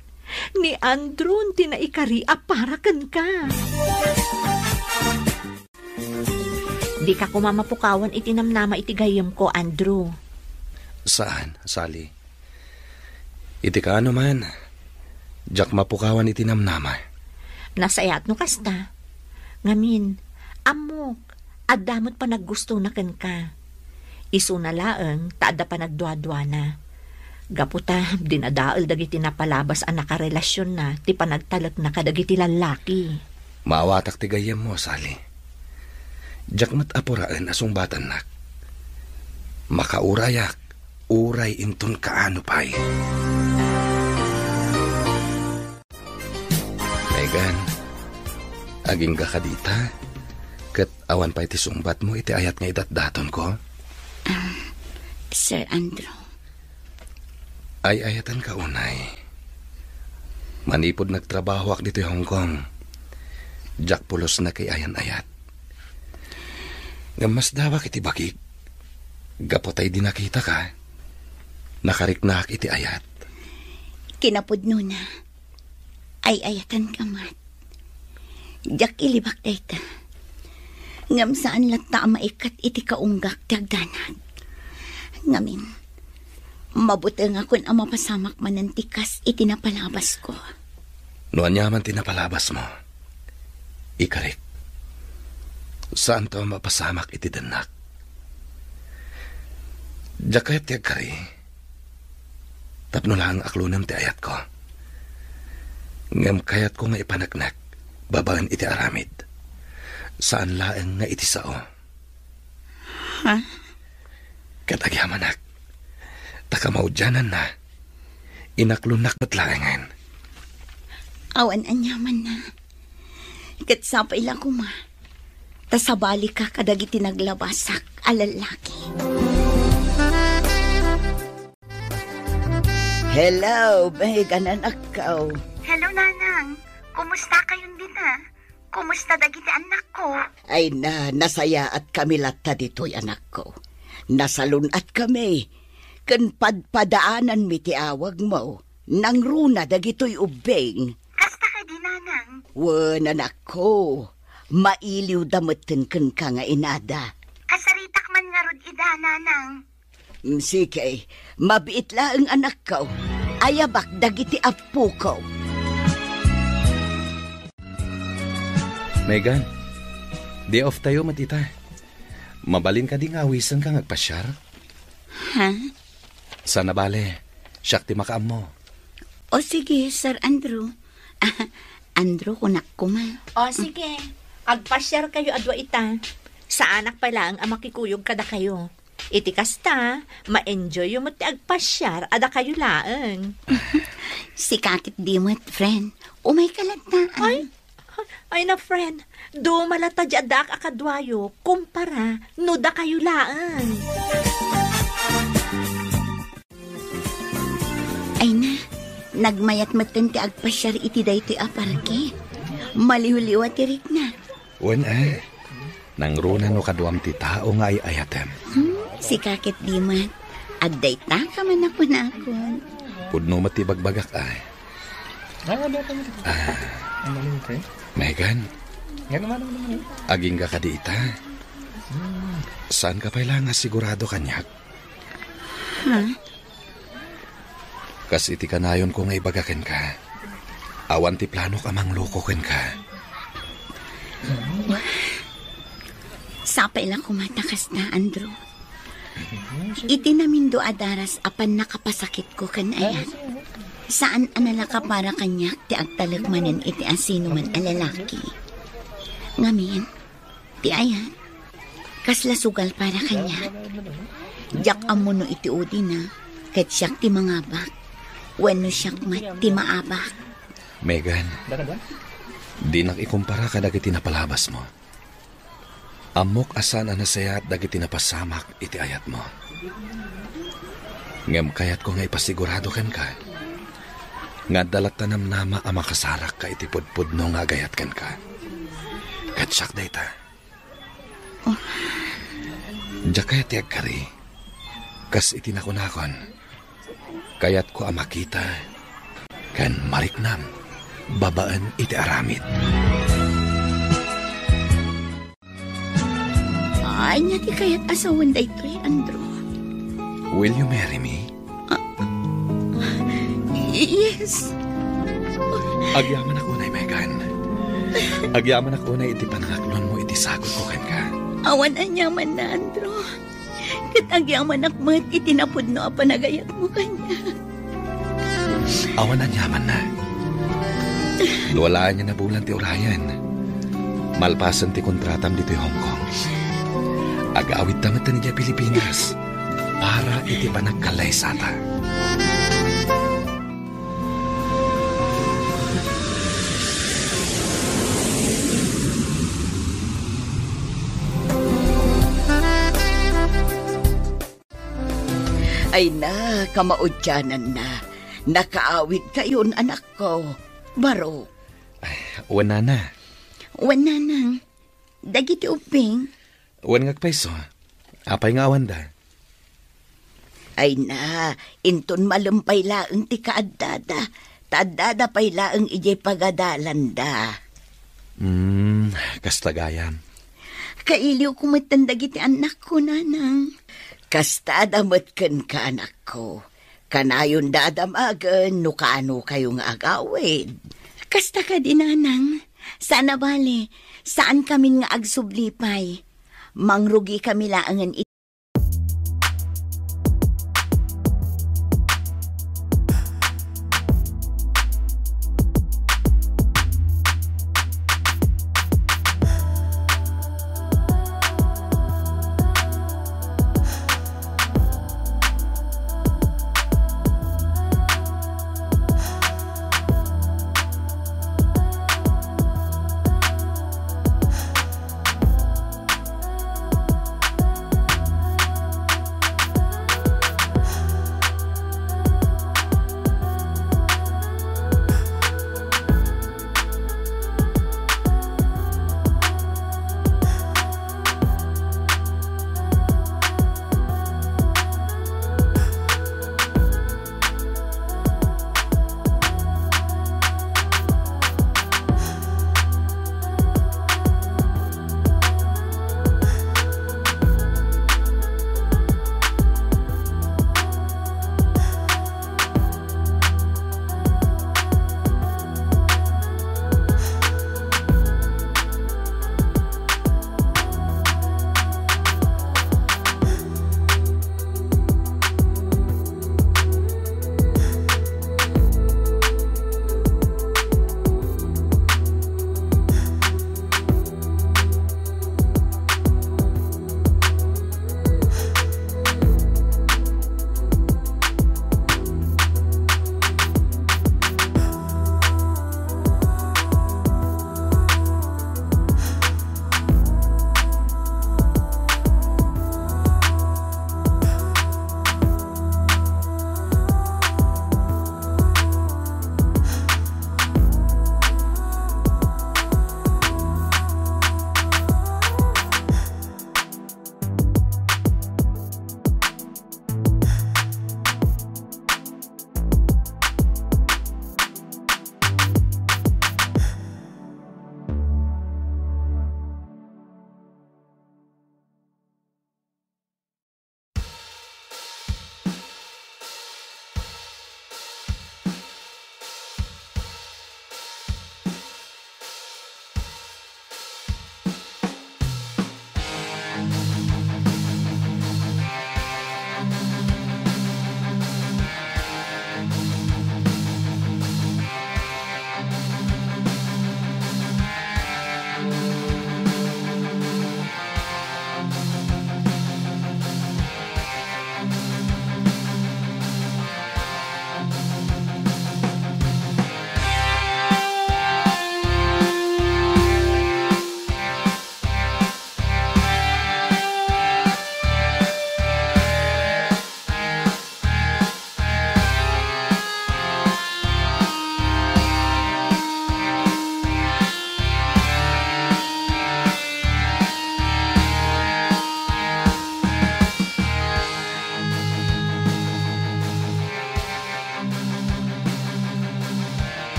Ni Andrew tinaikari para kan ka. Di ka kumamapukawan itinamnama itigayam ko, Andrew. Saan, Sally? Iti ka ano man. Diyak mapukawan itinamnama. Nasayat no kasta. Ngamin, amok, adamot pa naggusto na kan ka. Isu na laeng, taada pa nagdwa-dwa na. Gaputa, dinadaal dagiti napalabas ang nakarelasyon na, ti panagtalak na kadagiti lalaki. Maawatak ti gayam mo, Sally. Diyak matapuraan asong batan nak. Makaurayak, uray inton kaano pa'y. Megan, aging ka kadita. Kat awan pa iti sumbat mo, iti ayat nga idatdaton ko. Sir Andrew. Ay ayatan ka unay. Manipod nagtrabaho ak dito yung Hong Kong. Jack pulos na kay ayan-ayat. Ngamas dawak iti bakik. Gapotay di nakita ka. Nakariknak iti ayat. Kinapudno na. Ay ayatan ka mat. Jack ilibak dayta. Ngam saan lata maikat iti kaunggak tagdanag. Ngamin, mabuti nga kung ang mapasamak man ng tikas iti napalabas ko. Noan yaman tinapalabas mo. Ikarik. Saan to mapasamak iti danak? Jakayat tiag kari. Tapno lang aklunam ti ayat ko. Ngam kayat ko nga ipanagnak, babaan iti aramid. Saan laeng nga iti sao? Ha? Katagyamanak. Takamaudyanan na. Inaklunak ba't laengan. Awan anyaman na. Kat sapay lang ko ma. Tasabali ka kadagiti naglabasak alalaki. Hello, bahigan anak ko. Hello, Nanang. Kumusta kayong dita? Kumusta dagiti anak ko? Ay nasaya at kami latta dito'y anak ko. Nasalun at kami. Kan padpadaanan mi ti awag mo. Nang runa dagito'y ubeng. Kasta ka di, Nanang? Wan anak ko. Mailiw damutin kan ka nga inada. Kasaritak man nga rod ida, Nanang. Sige, mabiit lang ang anak ko. Ayabak dagiti apo ko. Megan, day off tayo matita. Mabalin ka di nga awisan ka ngagpasyar. Ha? Sana bale, siyak ti makaam mo. O sige, Sir Andrew. Andrew, kunak ko ma. O sige, agpasyar kayo adwa ita. Sa anak pa lang ang makikuyog kada kayo. Iti kasta, ma-enjoy yung mati agpasyar ada kayo laang. Si kakit di mo't, friend. Umay kalantaan. Ay na friend, do malata jadak akadwayo, kumpara, nuda kayo laang. Ay na, nagmayat matan ti agpasyar iti daytoy aparke. Maliw-liwa tirik na. Wen nang runa no kaduam ti tao nga ay ayatem. Si kakit di mo't, adday ta ka man ako na ako. Pudno matibagbagak ay. Megan, aging ka di ita. Saan ka pala nga sigurado kanyak? Kas iti kanayon ko nga ibagaken ka. Awan ti plano ka mang lukoken ka. Sapay lang kumatakas na, Andrew. Iti namin do adaras apan nakapasakit ko kan ayan. Saan anala ka para kanyak ti agtalagmanan iti asino man alalaki. Ngamin, ti ayan, kasla sugal para kanyak. Jak amuno iti udi na, kat siyak ti mangabak. Wano siyak mat ti maabak. Megan, di nakikumpara ka dagiti napalabas mo. Amok asan anasaya at dagiti napasamak iti ayat mo. Ngem kayat ko nga ipasigurado kan ka. Nga dalat tanam nama ang makasarak ka iti pudpudno nga gayat kan ka. Katsak dayta. Oh. Diyak kaya tiyag kari. Kas iti nakunakon. Kayat ko ang makita. Kan mariknam. Babaan iti aramid. Ay, nga ti kaya't asawan daytoy, Andrew. Will you marry me? Yes. Agyaman ako na, Megan. Agyaman ako na iti panangaklon mo, iti sagot ko kan ka. Awan anyaman na, Andrew. Kat agyaman akmat, itinapod no panagayat mo kanya. Awan anyaman na. Luwalaan niya na bulan ti Orion. Malpasan ti kontratam dito Hong Kong. Agawid tamat na niya Pilipinas para iti panagkalay sata. Ay na, kamaudyanan na. Nakaawid kayon, anak ko. Baro. Wana na. Wana na. Dagiti uping. Wan ngagpaiso. Apay nga awan da. Ay na, inton malumpay laeng ti kaaddada. Taaddada pay laeng ijay pagadalan da. Kastagayam. Kailiw kumatan dagiti anak ko, nanang. Kasta damat kan ka, anak ko. Kanayon dadamagan, no kaano kayo nga agawid. Kasta ka din, nanang. Sana bale, saan kami nga agsublipay? Mangrugi kami laangan